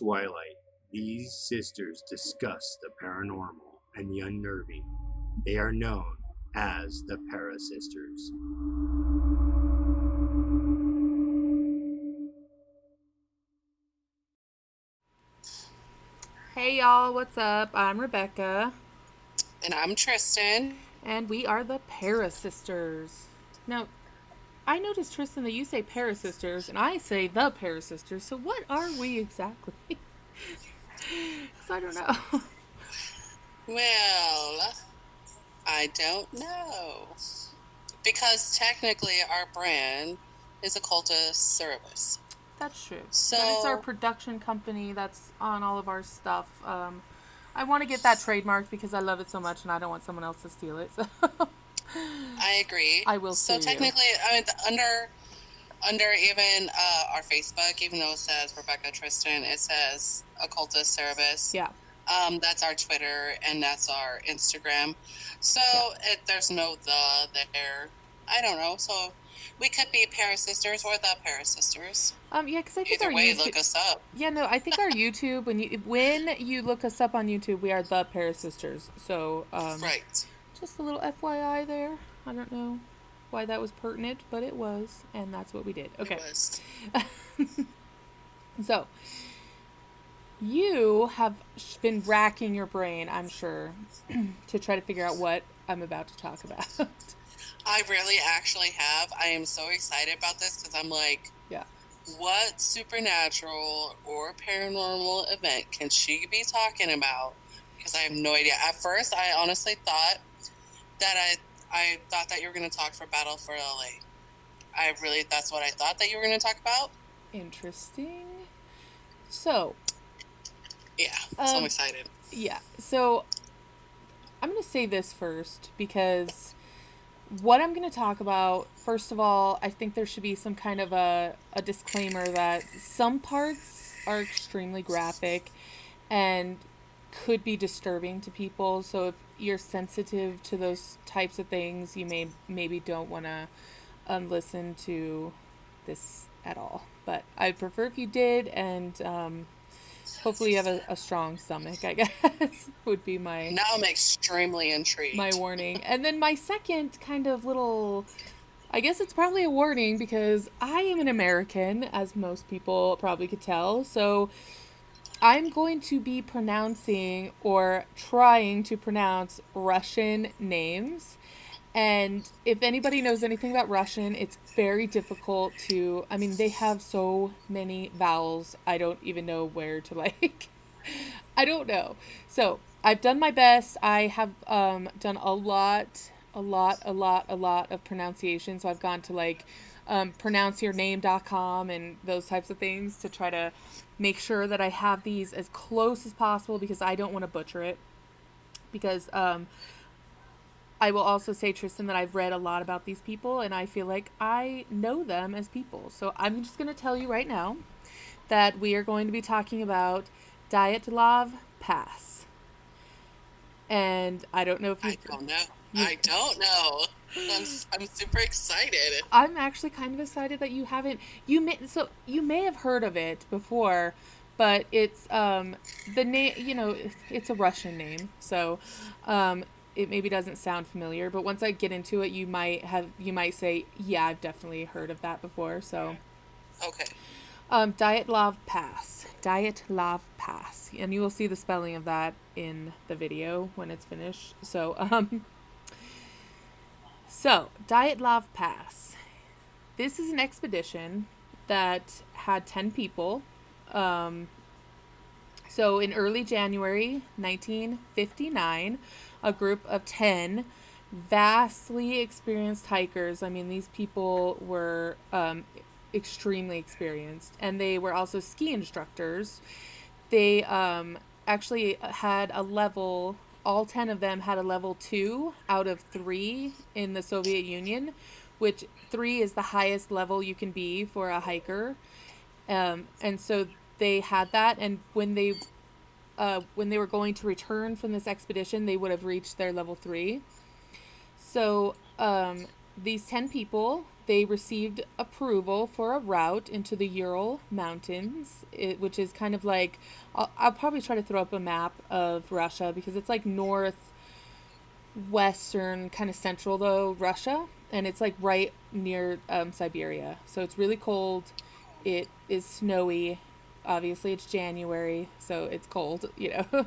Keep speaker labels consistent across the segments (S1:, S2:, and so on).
S1: twilight, these sisters discuss the paranormal and the unnerving. They are known as the ParaSisters.
S2: Hey y'all, what's up? I'm Rebecca.
S3: And I'm Tristan.
S2: And we are the ParaSisters. Now, I noticed, Tristan, that you say ParaSisters and I say the ParaSisters, so what are we exactly? Because I don't know.
S3: Well, I don't know. Because technically our brand is Occultus Service.
S2: That's true. That is our
S3: So,
S2: production company that's on all of our stuff. I want to get that trademarked because I love it so much and I don't want someone else to steal it. So
S3: I agree.
S2: I will sue
S3: So
S2: you.
S3: technically, I mean, under even our Facebook, even though it says Rebecca Tristan, it says Occultus Service.
S2: Yeah.
S3: That's our Twitter and that's our Instagram. So there's no the there. I don't know. So we could be ParaSisters or the ParaSisters.
S2: Yeah, because I think our
S3: Either way,
S2: YouTube.
S3: look us up.
S2: Yeah, no, I think our YouTube when you look us up on YouTube, we are the ParaSisters. So
S3: Right.
S2: just a little FYI there. I don't know why that was pertinent, but it was, and that's what we did.
S3: It
S2: Okay.
S3: was.
S2: So you have been racking your brain, I'm sure, to try to figure out what I'm about to talk about.
S3: I really actually have. I am so excited about this because I'm like,
S2: Yeah.
S3: what supernatural or paranormal event can she be talking about? Because I have no idea. At first, I honestly thought that I thought that you were going to talk for Battle for LA. That's what I thought that you were going to talk about.
S2: Interesting. So,
S3: Yeah, so I'm excited.
S2: yeah. So I'm going to say this first because what I'm going to talk about, first of all, I think there should be some kind of a disclaimer that some parts are extremely graphic and could be disturbing to people. So if you're sensitive to those types of things, you maybe don't want to listen to this at all. But I'd prefer if you did, and hopefully you have a strong stomach, I guess, would be
S3: Now I'm extremely
S2: my
S3: intrigued.
S2: warning. And then my second kind of little, I guess it's probably a warning because I am an American, as most people probably could tell. So I'm going to be pronouncing or trying to pronounce Russian names. And if anybody knows anything about Russian, it's very difficult to. I mean, they have so many vowels. I don't even know where to like. I don't know. So I've done my best. I have done a lot of pronunciation. So I've gone to like pronounceyourname.com and those types of things to try to make sure that I have these as close as possible because I don't want to butcher it. Because I will also say, Tristan, that I've read a lot about these people and I feel like I know them as people. So I'm just going to tell you right now that we are going to be talking about Dyatlov Pass. And I don't know if
S3: I don't know. I don't know. I'm super excited.
S2: I'm actually kind of excited that you haven't. You may have heard of it before, but it's the name. It's a Russian name, so it maybe doesn't sound familiar. But once I get into it, you might say, yeah, I've definitely heard of that before. So
S3: Okay.
S2: Dyatlov Pass, Dyatlov Pass, and you will see the spelling of that in the video when it's finished. So Dyatlov Pass. This is an expedition that had 10 people. So in early January 1959, a group of 10 vastly experienced hikers. I mean, these people were extremely experienced, and they were also ski instructors. They actually had a level, all 10 of them had a level 2 out of 3 in the Soviet Union, which 3 is the highest level you can be for a hiker. And so they had that, and when they were going to return from this expedition, they would have reached their level 3. So these 10 people, they received approval for a route into the Ural Mountains, which is kind of like, I'll probably try to throw up a map of Russia because it's like northwestern, kind of central though, Russia. And it's like right near Siberia. So it's really cold. It is snowy. Obviously, it's January, so it's cold, you know.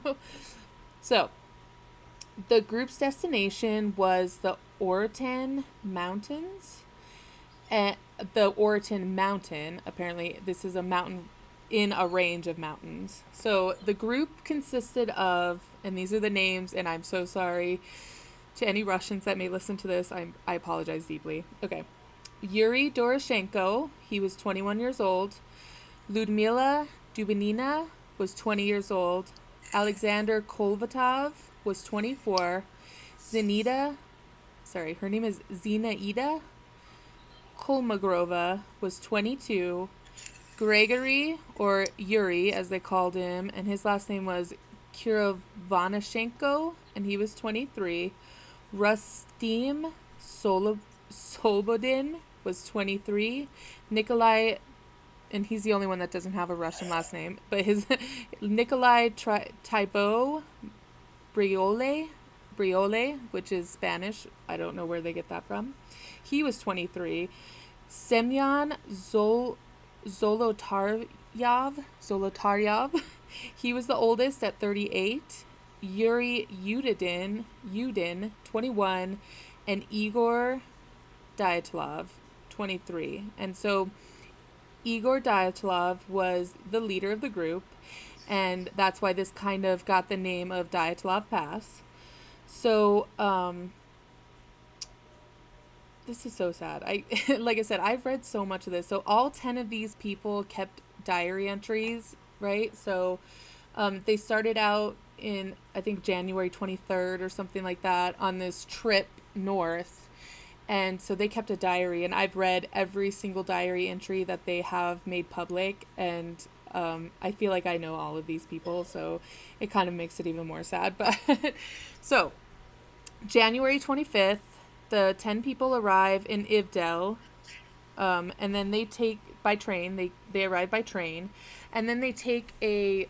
S2: So the group's destination was the Oroten Mountains. And the Oroten Mountain, apparently, this is a mountain in a range of mountains. So the group consisted of, and these are the names, and I'm so sorry to any Russians that may listen to this. I apologize deeply. Okay. Yuri Doroshenko, he was 21 years old. Ludmila Dubinina was 20 years old. Alexander Kolvatov was 24. Her name is Zinaida Kolmagrova was 22. Gregory, or Yuri as they called him, and his last name was Kirovanashenko, and he was 23. Rustim Solbodin was 23. Nikolai, and he's the only one that doesn't have a Russian last name, but his Nikolai Thibault Briole, which is Spanish. I don't know where they get that from. He was 23. Semyon Zolotaryov, he was the oldest at 38. Yuri Yudin, 21, and Igor Dyatlov, 23. And so Igor Dyatlov was the leader of the group, and that's why this kind of got the name of Dyatlov Pass. So, this is so sad. Like I said, I've read so much of this. So all 10 of these people kept diary entries, right? So, they started out in, I think, January 23rd or something like that on this trip north. And so they kept a diary, and I've read every single diary entry that they have made public, and I feel like I know all of these people, so it kind of makes it even more sad. But so January 25th, the 10 people arrive in Ivdel, and then they take by train. They arrive by train, and then they take a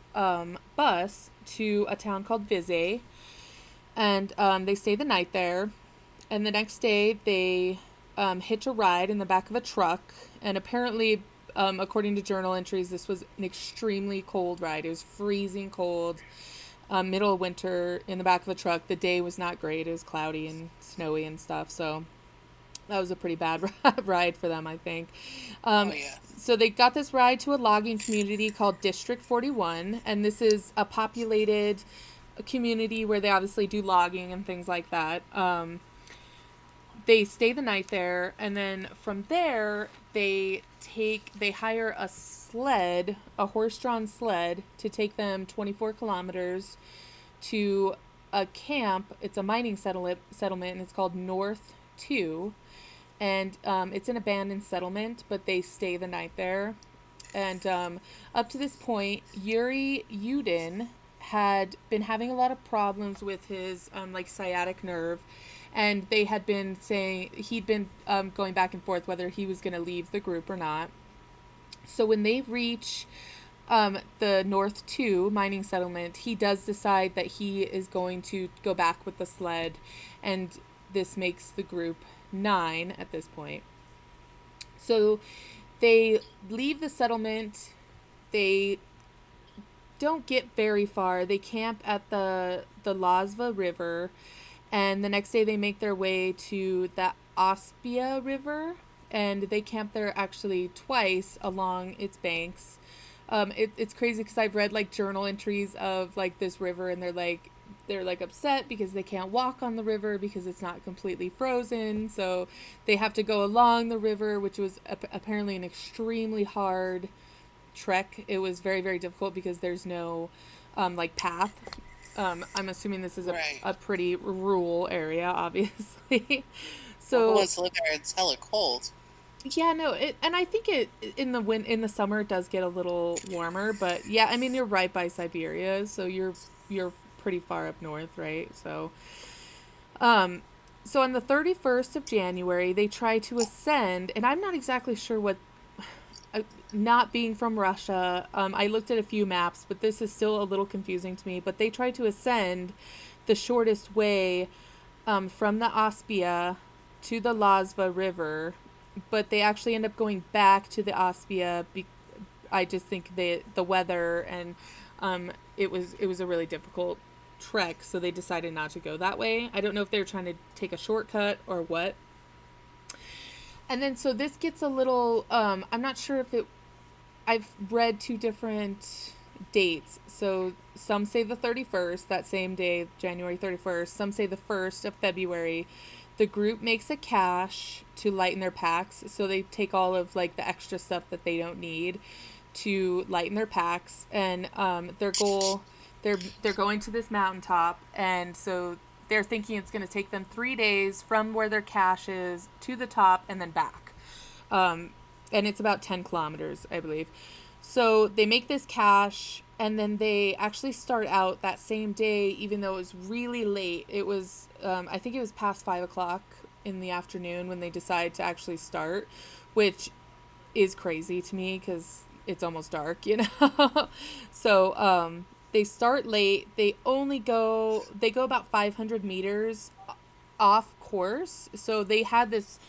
S2: bus to a town called Vizay, and they stay the night there. And the next day, they hitch a ride in the back of a truck. And apparently, according to journal entries, this was an extremely cold ride. It was freezing cold, middle of winter, in the back of a truck. The day was not great. It was cloudy and snowy and stuff. So that was a pretty bad ride for them, I think. So they got this ride to a logging community called District 41. And this is a populated community where they obviously do logging and things like that. They stay the night there, and then from there they hire a horse-drawn sled to take them 24 kilometers to a camp. It's a mining settlement, and it's called North 2, and it's an abandoned settlement, but they stay the night there. And up to this point, Yuri Yudin had been having a lot of problems with his sciatic nerve. And they had been saying he'd been going back and forth whether he was going to leave the group or not. So when they reach the North 2 mining settlement, he does decide that he is going to go back with the sled. And this makes the group 9 at this point. So they leave the settlement. They don't get very far. They camp at the Lazva River. And the next day they make their way to the Ospia River, and they camp there actually twice along its banks. It's crazy because I've read journal entries of this river, and they're upset because they can't walk on the river because it's not completely frozen. So they have to go along the river, which was apparently an extremely hard trek. It was very, very difficult because there's no path. I'm assuming this is a pretty rural area, obviously. So
S3: once you live there, it's hella cold.
S2: Yeah, no, and I think in the summer it does get a little warmer, but yeah, I mean you're right by Siberia, so you're pretty far up north, right? So, So on the 31st of January, they try to ascend, and I'm not exactly sure what. Not being from Russia, I looked at a few maps, but this is still a little confusing to me. But they try to ascend the shortest way from the Ospia to the Lazva River, but they actually end up going back to the Ospia. I just think the weather and it was a really difficult trek, so they decided not to go that way. I don't know if they were trying to take a shortcut or what. And then so this gets a little I'm not sure if it I've read two different dates. So some say the 31st, that same day, January 31st. Some say the 1st of February. The group makes a cache to lighten their packs. So they take all of like the extra stuff that they don't need to lighten their packs. And their goal, they're going to this mountaintop, and so they're thinking it's going to take them 3 days from where their cache is to the top and then back. And it's about 10 kilometers, I believe. So they make this cache, and then they actually start out that same day, even though it was really late. It was, I think it was past 5 o'clock in the afternoon when they decide to actually start, which is crazy to me because it's almost dark, you know? So they start late. They go about 500 meters off course. So they had this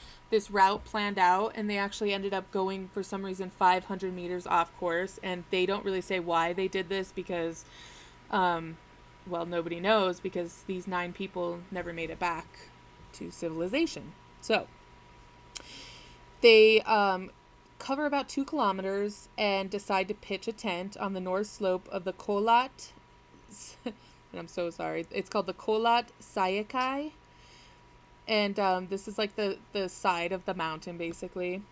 S2: route planned out, and they actually ended up going, for some reason, 500 meters off course, and they don't really say why they did this because nobody knows, because these 9 people never made it back to civilization. So they cover about 2 kilometers and decide to pitch a tent on the north slope of the Kholat and I'm so sorry, it's called the Kholat Sayakai. And this is like the side of the mountain, basically.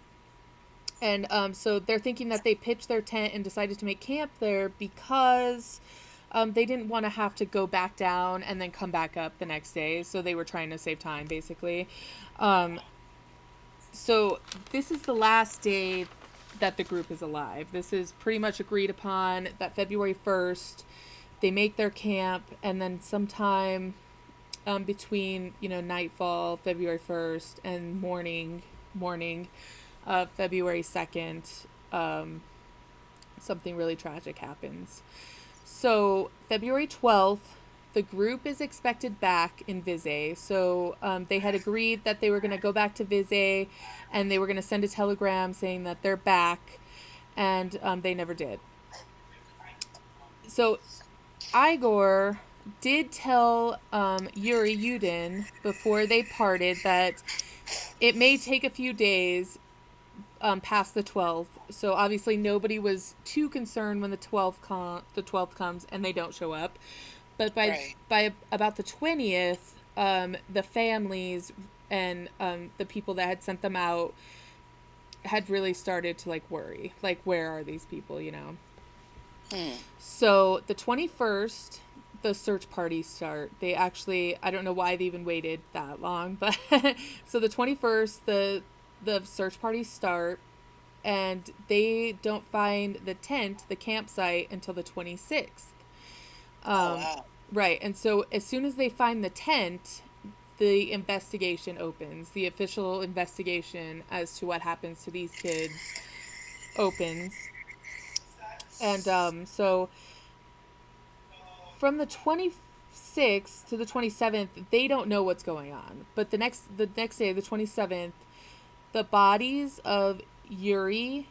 S2: And so they're thinking that they pitched their tent and decided to make camp there because they didn't want to have to go back down and then come back up the next day. So they were trying to save time, basically. So this is the last day that the group is alive. This is pretty much agreed upon that February 1st, they make their camp, and then sometime between, nightfall, February 1st, and morning of February 2nd, something really tragic happens. So February 12th, the group is expected back in Vizay. So they had agreed that they were going to go back to Vizay, and they were going to send a telegram saying that they're back, and they never did. So Igor did tell Yuri Yudin before they parted that it may take a few days past the 12th. So obviously nobody was too concerned when the 12th comes and they don't show up. But by about the 20th, the families and the people that had sent them out had really started to worry. Where are these people, So the 21st, the search parties start. They actually, I don't know why they even waited that long, but so the 21st, the search parties start, and they don't find the tent, the campsite, until the 26th.
S3: Wow.
S2: Right, and so as soon as they find the tent, the investigation opens. The official investigation as to what happens to these kids opens. And so from the 26th to the 27th, they don't know what's going on. But the next day, the 27th, the bodies of Yuri,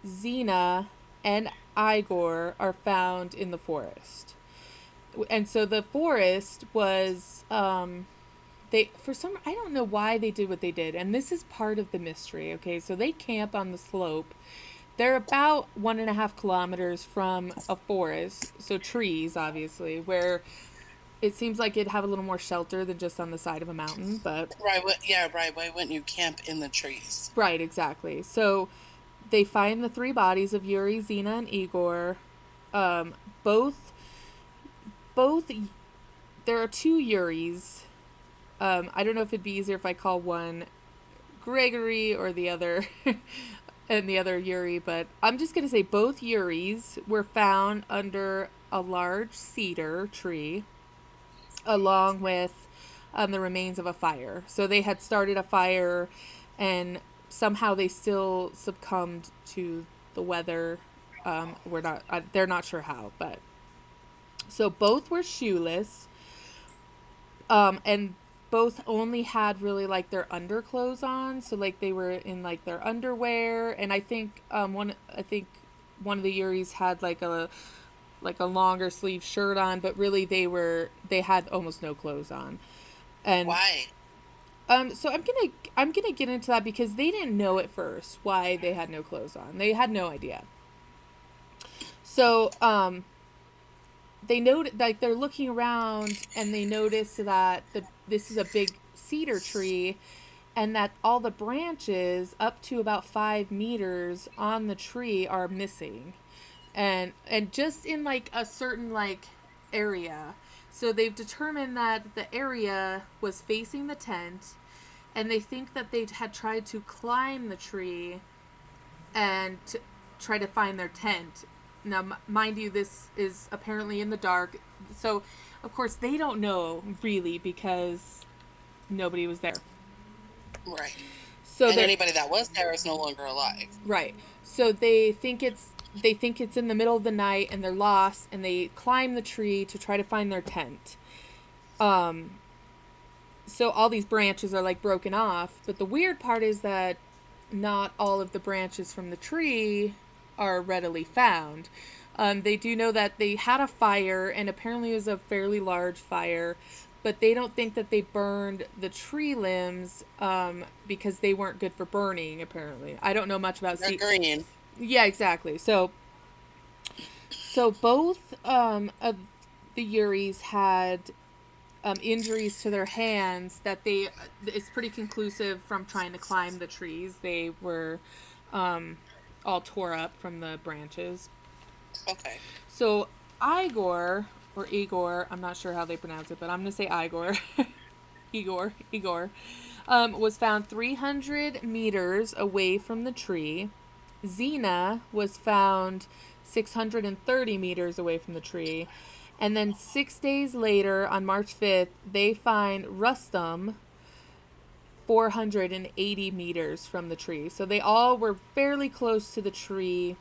S2: Zina, and Igor are found in the forest. And so the forest was, I don't know why they did what they did. And this is part of the mystery, okay? So they camp on the slope. They're about 1.5 kilometers from a forest, so trees, obviously, where it seems like it'd have a little more shelter than just on the side of a mountain, but...
S3: Right, right. Why wouldn't you camp in the trees?
S2: Right, exactly. So they find the 3 bodies of Yuri, Zina, and Igor. Both, there are 2 Yuris. I don't know if it'd be easier if I call one Gregory or the other... and the other Yuri, but I'm just going to say both Yuris were found under a large cedar tree, along with the remains of a fire. So they had started a fire, and somehow they still succumbed to the weather. They're not sure how, but so both were shoeless, and both only had really like their underclothes on. So like they were in like their underwear, and I think one of the Yuris had like a longer sleeve shirt on, but really they had almost no clothes on. And
S3: why?
S2: So I'm gonna get into that because they didn't know at first why they had no clothes on. They had no idea. So they noted, like, they're looking around and they notice that this is a big cedar tree, and that all the branches up to about 5 meters on the tree are missing, and just in like a certain like area. So they've determined that the area was facing the tent, and they think that they had tried to climb the tree and try to find their tent. Now, mind you, this is apparently in the dark, so of course they don't know really because nobody was there.
S3: Right.
S2: So
S3: and anybody that was there is no longer alive.
S2: Right. So they think it's in the middle of the night, and they're lost, and they climb the tree to try to find their tent. So all these branches are like broken off, but the weird part is that not all of the branches from the tree are readily found. They do know that they had a fire, and apparently it was a fairly large fire, but they don't think that they burned the tree limbs because they weren't good for burning, apparently. I don't know much about...
S3: They're green.
S2: Yeah, exactly. So both of the Yuris had injuries to their hands that it's pretty conclusive from trying to climb the trees. They were all tore up from the branches.
S3: Okay.
S2: So Igor, or Igor, I'm not sure how they pronounce it, but I'm going to say Igor. Igor, was found 300 meters away from the tree. Xena was found 630 meters away from the tree. And then 6 days later, on March 5th, they find Rustum 480 meters from the tree. So they all were fairly close to the tree.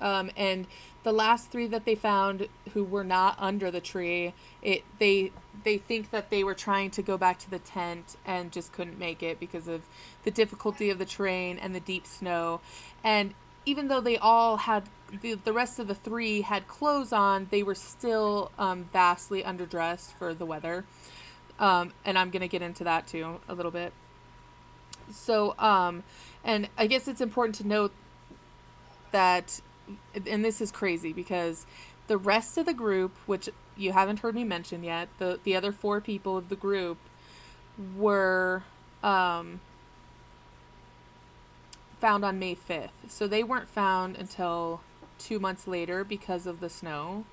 S2: And the last 3 that they found who were not under the tree, they think that they were trying to go back to the tent and just couldn't make it because of the difficulty of the terrain and the deep snow. And even though they all had, the rest of the 3 had clothes on, they were still vastly underdressed for the weather. And I'm going to get into that too a little bit. So, and I guess it's important to note that, and this is crazy because the rest of the group, which you haven't heard me mention yet, the other 4 people of the group were found on May 5th. So they weren't found until 2 months later because of the snow.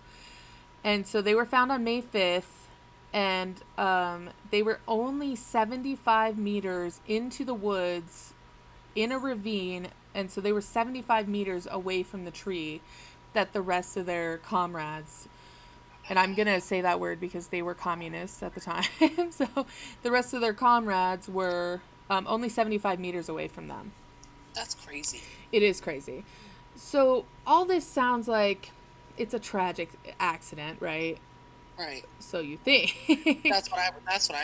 S2: And so they were found on May 5th, and they were only 75 meters into the woods in a ravine, and so they were 75 meters away from the tree that the rest of their comrades, and I'm going to say that word because they were communists at the time, so the rest of their comrades were only 75 meters away from them.
S3: That's crazy.
S2: It is crazy. So all this sounds like it's a tragic accident, right?
S3: Right.
S2: So you think.
S3: That's what I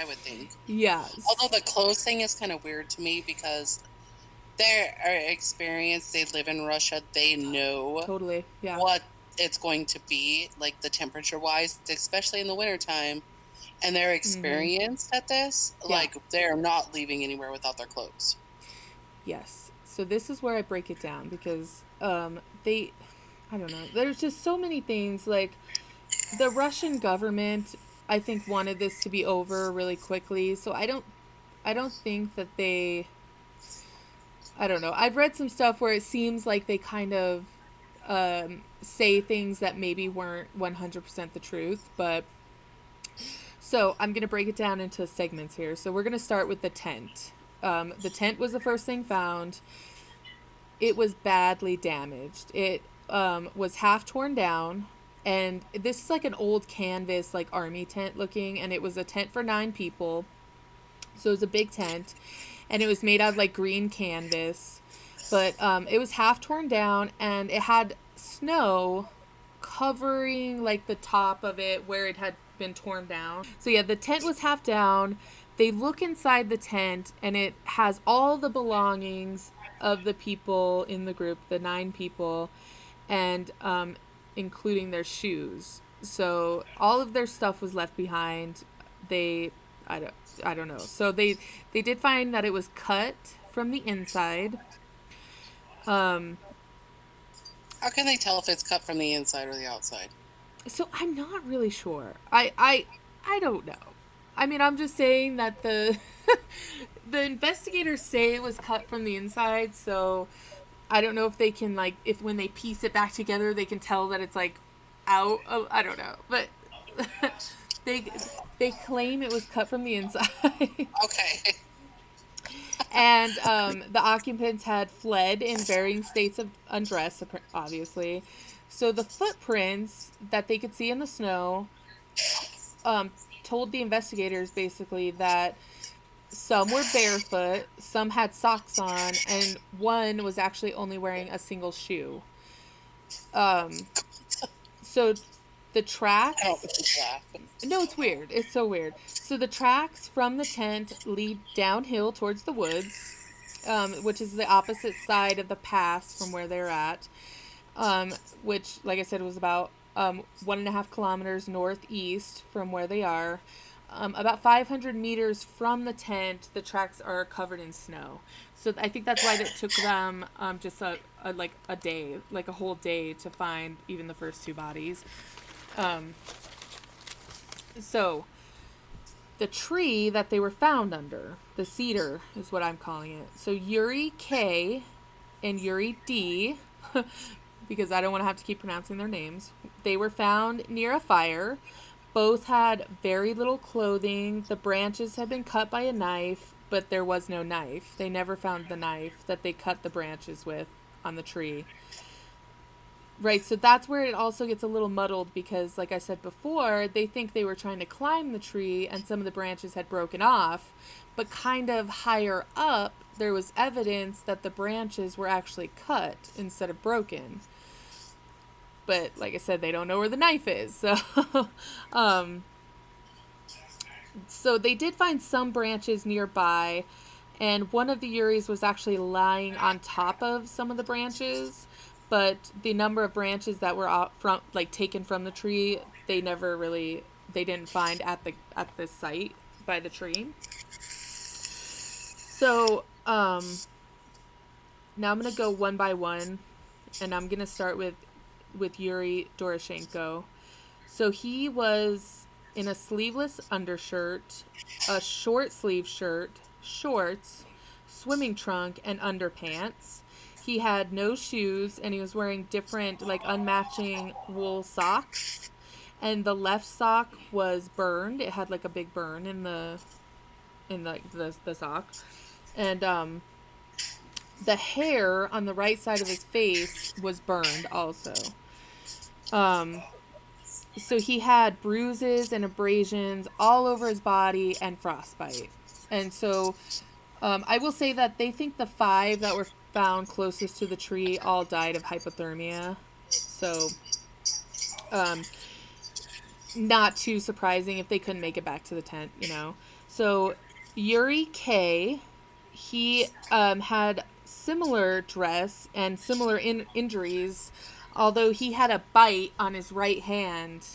S3: would think.
S2: Yeah.
S3: Although the clothes thing is kind of weird to me because their experience, they live in Russia, they know
S2: Totally. Yeah.
S3: what it's going to be, like the temperature wise, especially in the wintertime. And they're experienced at this.
S2: Yeah.
S3: Like they're not leaving anywhere without their clothes.
S2: Yes. So this is where I break it down because I don't know. There's just so many things. Like the Russian government, I think, wanted this to be over really quickly. So I don't think that they, I don't know. I've read some stuff where it seems like they kind of say things that maybe weren't 100% the truth. But so I'm going to break it down into segments here. So we're going to start with the tent. The tent was the first thing found. It was badly damaged. It was half torn down, and this is like an old canvas, like army tent looking, and it was a tent for 9 people. So it was a big tent, and it was made out of like green canvas, but it was half torn down, and it had snow covering like the top of it where it had been torn down. So yeah, the tent was half down. They look inside the tent, and it has all the belongings of the people in the group, the 9 people, and including their shoes. So all of their stuff was left behind. I don't know. So they did find that it was cut from the inside.
S3: How can they tell if it's cut from the inside or the outside?
S2: So I'm not really sure. I don't know. I mean, I'm just saying that the the investigators say it was cut from the inside, so I don't know if they can, like, if when they piece it back together they can tell that it's like out. Oh, I don't know. But they claim it was cut from the inside.
S3: Okay.
S2: And the occupants had fled in varying states of undress, obviously. So the footprints that they could see in the snow told the investigators basically that some were barefoot, some had socks on, and one was actually only wearing a single shoe. So the tracks...
S3: I don't think that.
S2: No, it's weird. It's so weird. So the tracks from the tent lead downhill towards the woods, which is the opposite side of the pass from where they're at, which, like I said, was about 1.5 kilometers northeast from where they are. About 500 meters from the tent, the tracks are covered in snow. So I think that's why it took them just a day, like a whole day, to find even the first 2 bodies. So the tree that they were found under, the cedar is what I'm calling it. So Yuri K and Yuri D, because I don't want to have to keep pronouncing their names, they were found near a fire. Both had very little clothing. The branches had been cut by a knife, but there was no knife. They never found the knife that they cut the branches with on the tree. Right, so that's where it also gets a little muddled because, like I said before, they think they were trying to climb the tree and some of the branches had broken off, but kind of higher up, there was evidence that the branches were actually cut instead of broken. But, like I said, they don't know where the knife is, so... So they did find some branches nearby, and one of the Yuris was actually lying on top of some of the branches, but the number of branches that were taken from the tree, they didn't find at the site by the tree. So now I'm gonna go one by one, and I'm gonna start with Yuri Doroshenko. So he was in a sleeveless undershirt, a short sleeve shirt, shorts, swimming trunk, and underpants. He had no shoes, and he was wearing different, unmatching wool socks. And the left sock was burned. It had, a big burn in the sock. And, the hair on the right side of his face was burned also. So he had bruises and abrasions all over his body and frostbite. And so, I will say that they think the 5 that were found closest to the tree all died of hypothermia. So, not too surprising if they couldn't make it back to the tent, So, Yuri K, he had similar dress and similar injuries, although he had a bite on his right hand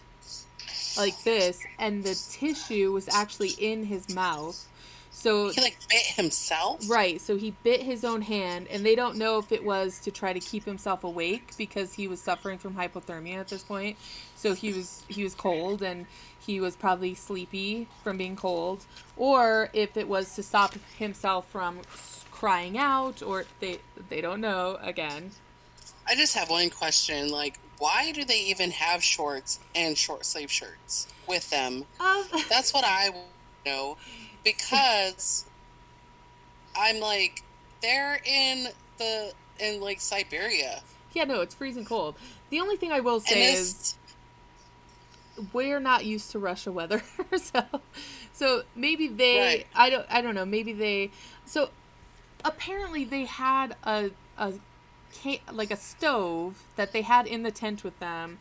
S2: like this, and the tissue was actually in his mouth. So
S3: he bit himself?
S2: Right, so he bit his own hand, and they don't know if it was to try to keep himself awake because he was suffering from hypothermia at this point. So he was cold, and he was probably sleepy from being cold, or if it was to stop himself from crying out, or they don't know again.
S3: I just have one question, why do they even have shorts and short sleeve shirts with them? That's what I want to know, because I'm they're in Siberia.
S2: Yeah, no, it's freezing cold. The only thing I will say is we're not used to Russia weather, so maybe they,
S3: Right.
S2: I don't know, maybe they, so apparently they had a like a stove that they had in the tent with them,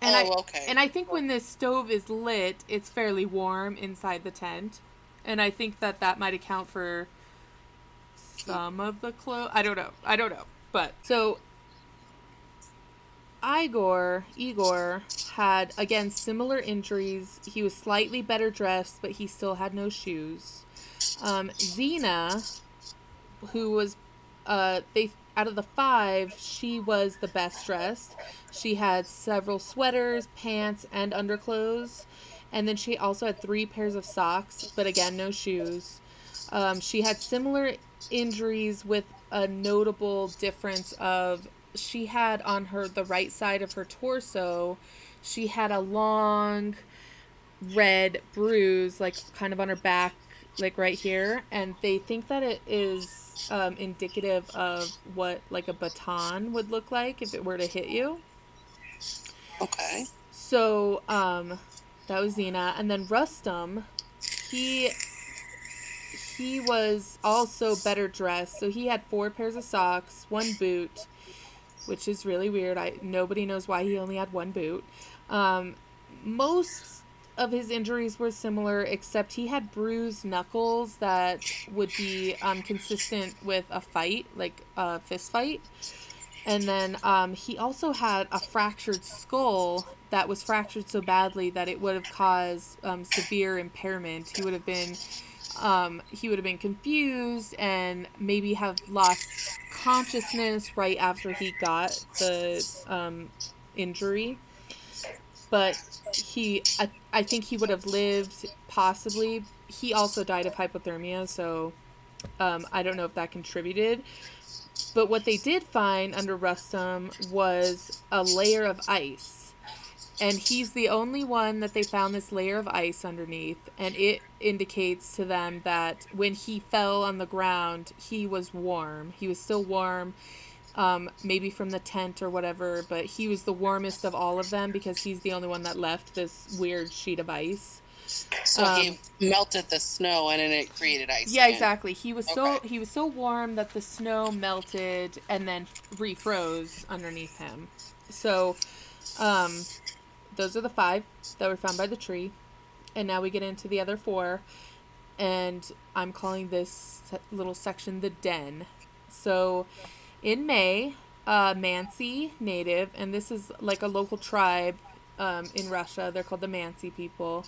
S2: and
S3: Oh, okay.
S2: I think when this stove is lit, it's fairly warm inside the tent, and I think that that might account for some of the clothes. I don't know, but so Igor had, again, similar injuries. He was slightly better dressed, but he still had no shoes. Zena, who was, they out of the five, she was the best dressed. She had several sweaters, pants, and underclothes. And then she also had 3 pairs of socks, but again, no shoes. She had similar injuries with a notable difference of she had on her the right side of her torso, she had a long red bruise, like kind of on her back, like right here, and they think that it is indicative of what like a baton would look like if it were to hit you.
S3: Okay.
S2: So that was Xena, and then Rustum, he he was also better dressed. So he had 4 pairs of socks, 1 boot, which is really weird. Nobody knows why he only had 1 boot. Most of his injuries were similar, except he had bruised knuckles that would be consistent with a fight, like a fist fight. And then he also had a fractured skull that was fractured so badly that it would have caused severe impairment. He would have been confused and maybe have lost consciousness right after he got the injury. But I think he would have lived, possibly. He also died of hypothermia, so I don't know if that contributed. But what they did find under Rustum was a layer of ice. And he's the only one that they found this layer of ice underneath. And it indicates to them that when he fell on the ground, he was warm. He was still warm, maybe from the tent or whatever. But he was the warmest of all of them because he's the only one that left this weird sheet of ice.
S3: So he melted the snow and then it created ice.
S2: Yeah,
S3: again.
S2: exactly. He was so warm that the snow melted and then refroze underneath him. So, those are the 5 that were found by the tree, and now we get into the other 4, and I'm calling this little section the den. So, in May, Mansi native, and this is like a local tribe in Russia. They're called the Mansi people.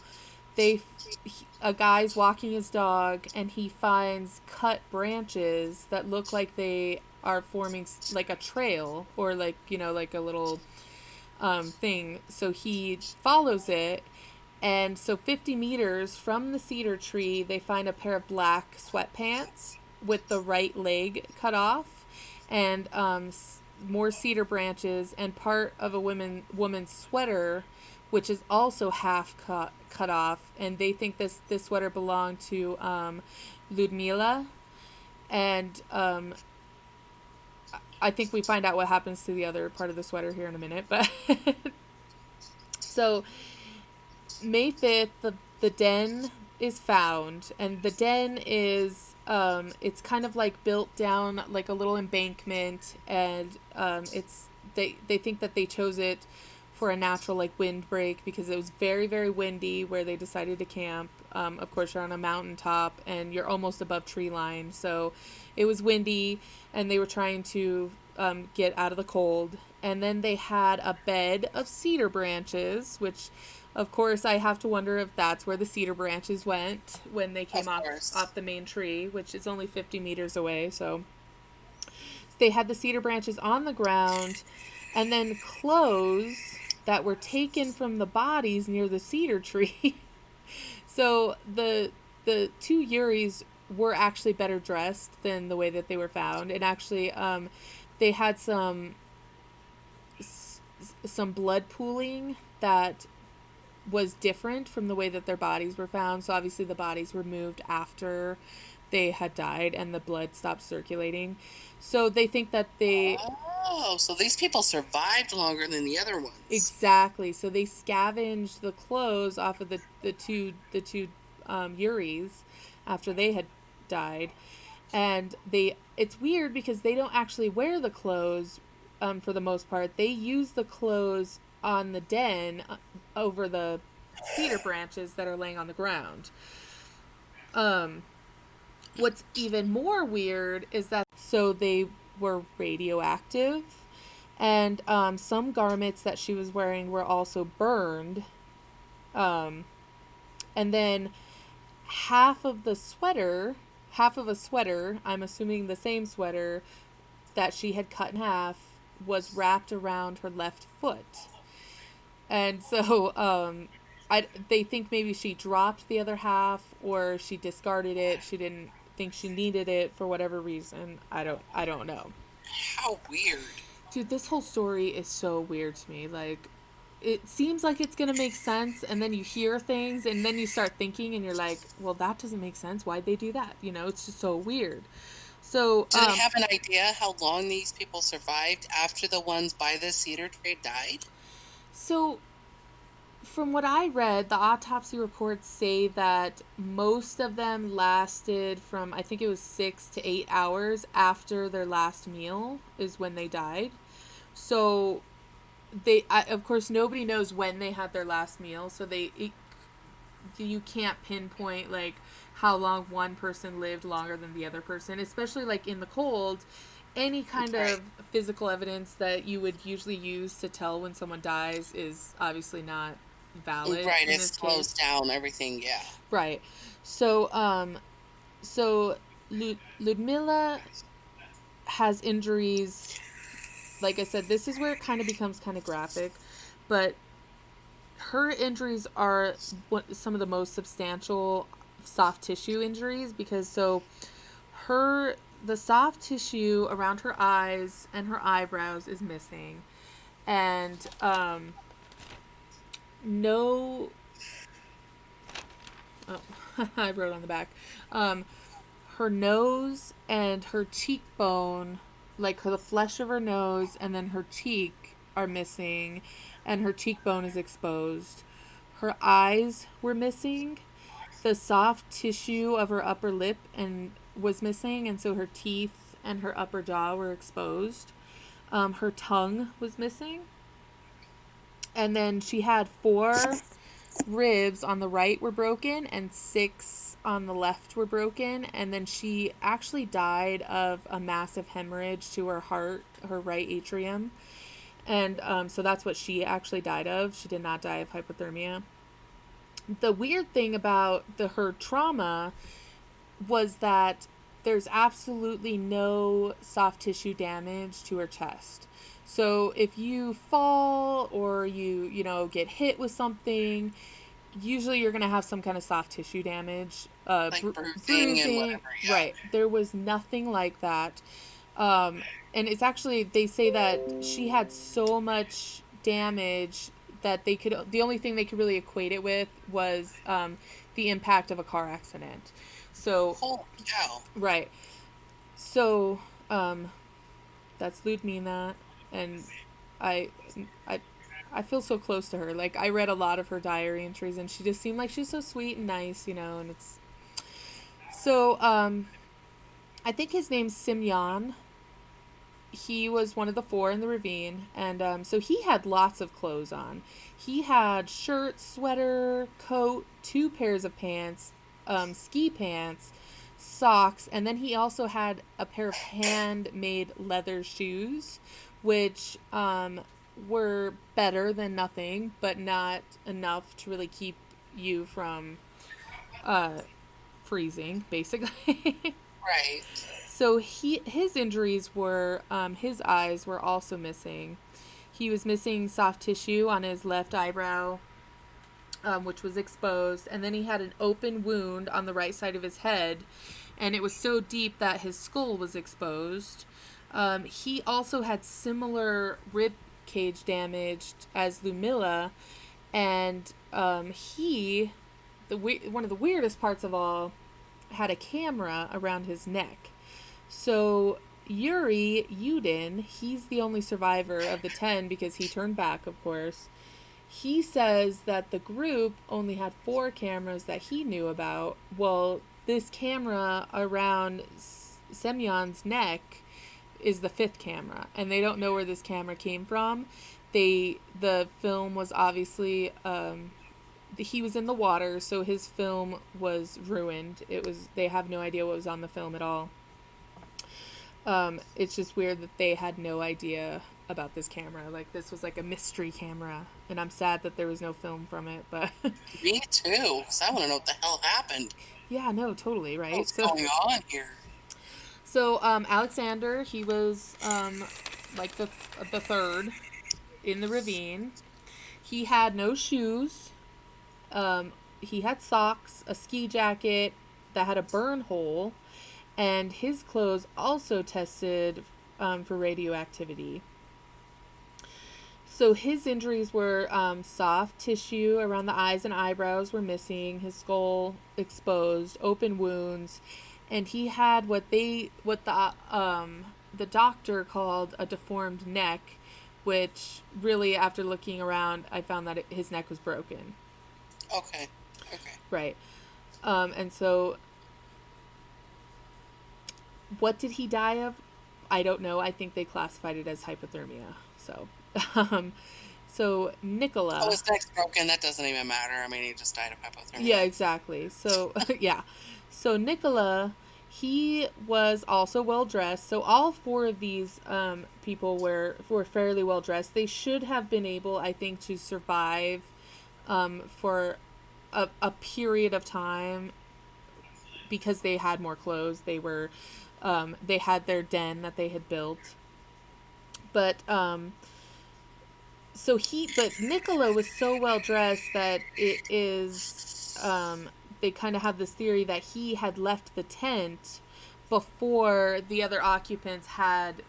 S2: A guy's walking his dog and he finds cut branches that look like they are forming like a trail or like, like a little thing. So he follows it, and so 50 meters from the cedar tree they find a pair of black sweatpants with the right leg cut off, and more cedar branches and part of a woman's sweater, which is also half cut off, and they think this sweater belonged to Ludmila, and I think we find out what happens to the other part of the sweater here in a minute, but so May 5th, the den is found, and the den is it's kind of like built down like a little embankment, and they think that they chose it for a natural like windbreak because it was very, very windy where they decided to camp. Of course, you're on a mountaintop and you're almost above tree line, so it was windy, and they were trying to get out of the cold. And then they had a bed of cedar branches, which, of course, I have to wonder if that's where the cedar branches went when they came off the main tree, which is only 50 meters away. So they had the cedar branches on the ground, and then clothes that were taken from the bodies near the cedar tree. So the 2 Yuris were actually better dressed than the way that they were found, and actually they had some blood pooling that was different from the way that their bodies were found. So obviously the bodies were moved after they had died and the blood stopped circulating. So they think that
S3: Oh, so these people survived longer than the other ones.
S2: Exactly. So they scavenged the clothes off of the two Yuris after they had died, and it's weird because they don't actually wear the clothes for the most part. They use the clothes on the den over the cedar branches that are laying on the ground. What's even more weird is that so they were radioactive, and some garments that she was wearing were also burned. And then half of a sweater, I'm assuming the same sweater that she had cut in half, was wrapped around her left foot. And so they think maybe she dropped the other half or she discarded it. She didn't think she needed it for whatever reason. I don't know.
S3: How weird.
S2: Dude, this whole story is so weird to me. Like, it seems like it's gonna make sense, and then you hear things, and then you start thinking, and you're like, well, that doesn't make sense. Why'd they do that? You know, it's just so weird. So,
S3: do they have an idea how long these people survived after the ones by the cedar tree died?
S2: So, from what I read, the autopsy reports say that most of them lasted from, I think it was 6 to 8 hours after their last meal is when they died. So, of course, nobody knows when they had their last meal, so you can't pinpoint like how long one person lived longer than the other person, especially like in the cold. Any kind of physical evidence that you would usually use to tell when someone dies is obviously not valid.
S3: Right, it slows down everything, yeah.
S2: Right. So Ludmila has injuries. Like I said, this is where it kind of becomes kind of graphic, but her injuries are some of the most substantial soft tissue injuries because the soft tissue around her eyes and her eyebrows is missing, and no. Oh, I wrote on the back. Her nose and her cheekbone, like the flesh of her nose and then her cheek are missing, and her cheekbone is exposed. Her eyes were missing. The soft tissue of her upper lip was missing, and so her teeth and her upper jaw were exposed. Her tongue was missing. And then she had 4 ribs on the right were broken and 6 on the left were broken, and then she actually died of a massive hemorrhage to her heart, her right atrium, and so that's what she actually died of. She did not die of hypothermia. The weird thing about her trauma was that there's absolutely no soft tissue damage to her chest. So if you fall or you get hit with something, usually you're going to have some kind of soft tissue damage.
S3: Like bruising and whatever, yeah.
S2: Right. There was nothing like that. And it's actually, they say that she had so much damage that the only thing they could really equate it with was the impact of a car accident. So,
S3: holy cow.
S2: Right. So, that's Ludmila, and I feel so close to her. Like, I read a lot of her diary entries, and she just seemed like she's so sweet and nice, and it's... So, I think his name's Simyan. He was one of the 4 in the ravine, and so he had lots of clothes on. He had shirt, sweater, coat, 2 pairs of pants, ski pants, socks, and then he also had a pair of handmade leather shoes, which were better than nothing, but not enough to really keep you from freezing, basically.
S3: Right.
S2: So his injuries were, his eyes were also missing. He was missing soft tissue on his left eyebrow, which was exposed, and then he had an open wound on the right side of his head, and it was so deep that his skull was exposed. He also had similar rib cage damage as Ludmila, and one of the weirdest parts of all, had a camera around his neck. So Yuri Yudin, he's the only survivor of the 10 because he turned back, of course. He says that the group only had 4 cameras that he knew about. Well, this camera around Semyon's neck is the 5th camera, and they don't know where this camera came from. The film was obviously he was in the water, so his film was ruined. They have no idea what was on the film at all. It's just weird that they had no idea about this camera. Like, this was like a mystery camera, and I'm sad that there was no film from it, but
S3: Me too, because I want to know what the hell happened.
S2: yeah, no, totally, right?
S3: What's going on here?
S2: So Alexander, he was like the 3rd in the ravine. He had no shoes. He had socks, a ski jacket that had a burn hole, and his clothes also tested for radioactivity. So his injuries were soft tissue around the eyes and eyebrows were missing, his skull exposed, open wounds, and he had what the doctor called a deformed neck, which really, after looking around, I found that his neck was broken.
S3: Okay.
S2: Right. And so, what did he die of? I don't know. I think they classified it as hypothermia. So Nicola.
S3: Oh, his neck's broken. That doesn't even matter. I mean, he just died of hypothermia.
S2: Yeah, exactly. So, yeah. So Nicola, he was also well dressed. So all 4 of these people were fairly well dressed. They should have been able, I think, to survive for a period of time because they had more clothes. They were they had their den that they had built. But Nicola was so well dressed that it is they kind of have this theory that he had left the tent before the other occupants had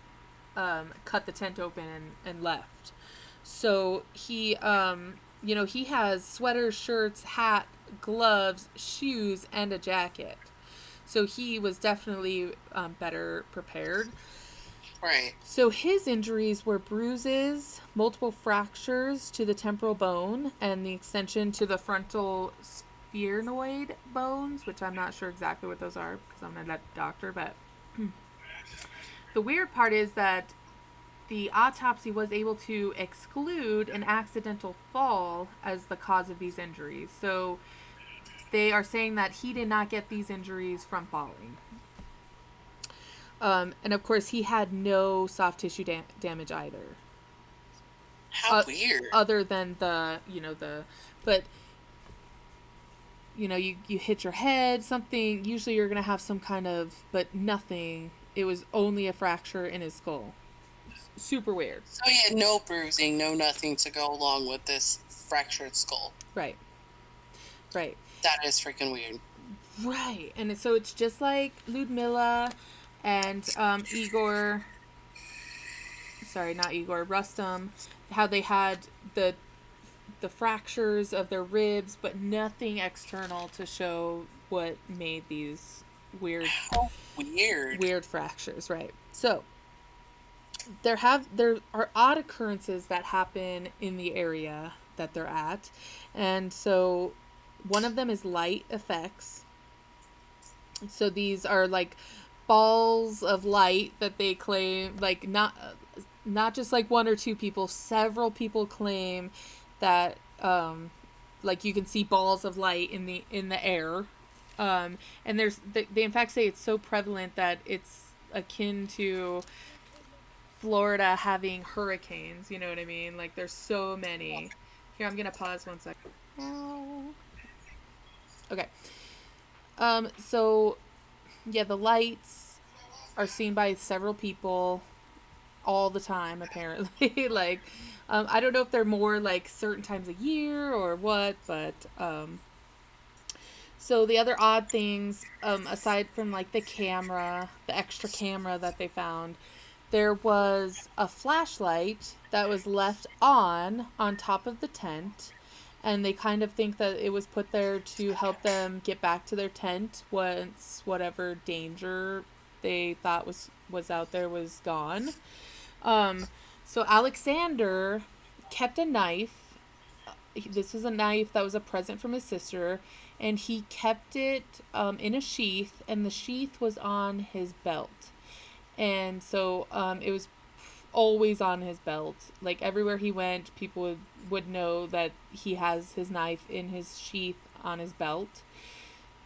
S2: cut the tent open and left. So he he has sweaters, shirts, hat, gloves, shoes, and a jacket. So he was definitely better prepared.
S3: Right.
S2: So his injuries were bruises, multiple fractures to the temporal bone, and the extension to the frontal sphenoid bones, which I'm not sure exactly what those are because I'm not a doctor, but the weird part is that the autopsy was able to exclude an accidental fall as the cause of these injuries. So they are saying that he did not get these injuries from falling. And of course, he had no soft tissue damage either.
S3: How weird.
S2: Other than but you hit your head, something, usually you're going to have some kind of, but nothing. It was only a fracture in his skull. Super weird.
S3: So he had no bruising, no nothing to go along with this fractured skull.
S2: Right.
S3: That is freaking weird.
S2: Right. And so it's just like Ludmilla and Igor, sorry, not Igor, Rustam, how they had the fractures of their ribs, but nothing external to show what made these weird fractures, right? So there are odd occurrences that happen in the area that they're at, and so one of them is light effects. So these are like balls of light that they claim, like not just like 1 or 2 people, several people claim that like you can see balls of light in the air, and they in fact say it's so prevalent that it's akin to Florida having hurricanes. You know what I mean? Like, there's so many. Here, I'm gonna pause 1 second. Okay. So yeah, the lights are seen by several people all the time, apparently. Like, I don't know if they're more like certain times a year or what, but so the other odd things, aside from like the extra camera that they found, there was a flashlight that was left on top of the tent, and they kind of think that it was put there to help them get back to their tent once whatever danger they thought was out there was gone. So Alexander kept a knife. This was a knife that was a present from his sister, and he kept it in a sheath, and the sheath was on his belt. And so it was always on his belt. Like everywhere he went, people would know that he has his knife in his sheath on his belt.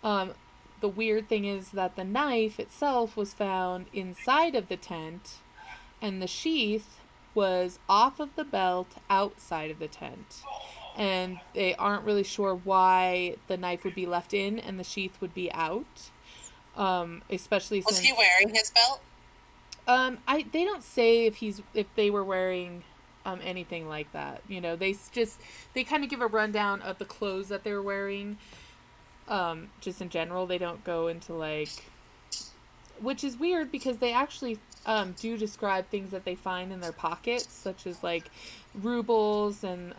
S2: The weird thing is that the knife itself was found inside of the tent, and the sheath was off of the belt outside of the tent. And they aren't really sure why the knife would be left in and the sheath would be out. Especially
S3: since... Was he wearing his belt?
S2: They don't say if they were wearing anything like that. You know, they kind of give a rundown of the clothes that they were wearing. Just in general, they don't go into like, which is weird because they actually do describe things that they find in their pockets, such as like rubles and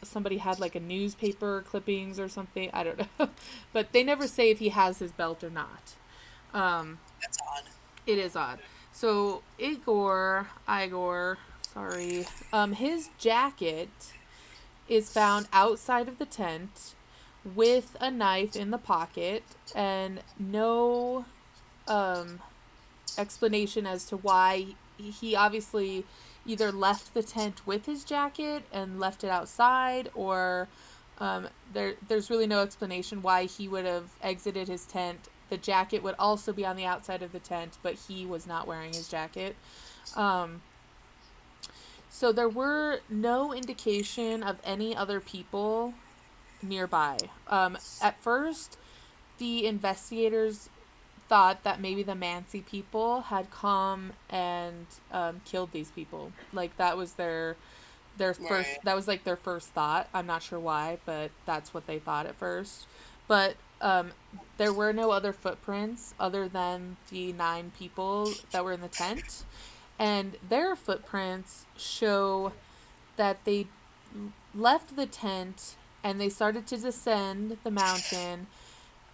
S2: somebody had like a newspaper clippings or something. I don't know, but they never say if he has his belt or not.
S3: That's odd.
S2: It is odd. So Igor, his jacket is found outside of the tent with a knife in the pocket, and no explanation as to why. He obviously either left the tent with his jacket and left it outside, or there's really no explanation why he would have exited his tent. The jacket would also be on the outside of the tent, but he was not wearing his jacket. So there were no indication of any other people nearby. At first, the investigators thought that maybe the Mansi people had come and killed these people. Like that was their first. Right. That was like their first thought. I'm not sure why, but that's what they thought at first. But there were no other footprints other than the 9 people that were in the tent, and their footprints show that they left the tent and they started to descend the mountain,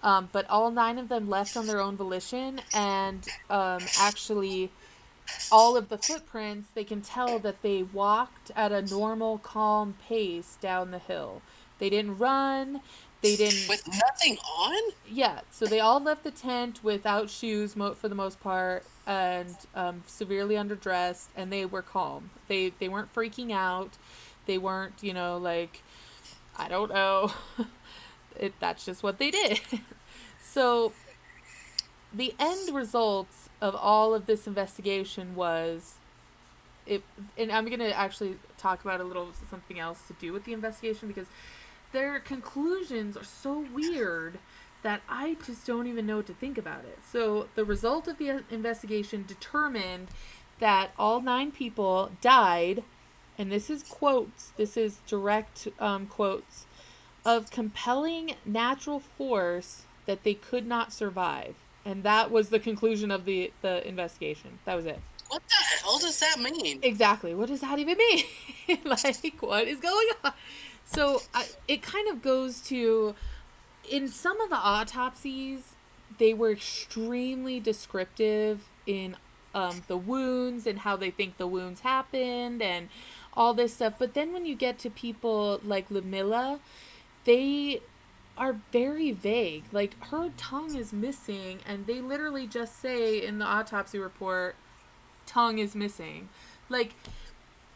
S2: but all 9 of them left on their own volition, and actually all of the footprints, they can tell that they walked at a normal, calm pace down the hill. They didn't run. They didn't...
S3: With nothing on?
S2: Yeah, so they all left the tent without shoes for the most part, and severely underdressed, and they were calm. They weren't freaking out. They weren't, like, I don't know. That's just what they did. So the end results of all of this investigation was... and I'm going to actually talk about a little something else to do with the investigation, because their conclusions are so weird that I just don't even know what to think about it. So the result of the investigation determined that all 9 people died, and this is quotes, this is direct quotes, of compelling natural force that they could not survive. And that was the conclusion of the investigation. That was it.
S3: What the hell does that mean?
S2: Exactly. What does that even mean? Like, what is going on? So it kind of goes to, in some of the autopsies, they were extremely descriptive in the wounds and how they think the wounds happened and all this stuff. But then when you get to people like Ludmilla, they are very vague. Like, her tongue is missing, and they literally just say in the autopsy report, tongue is missing. Like,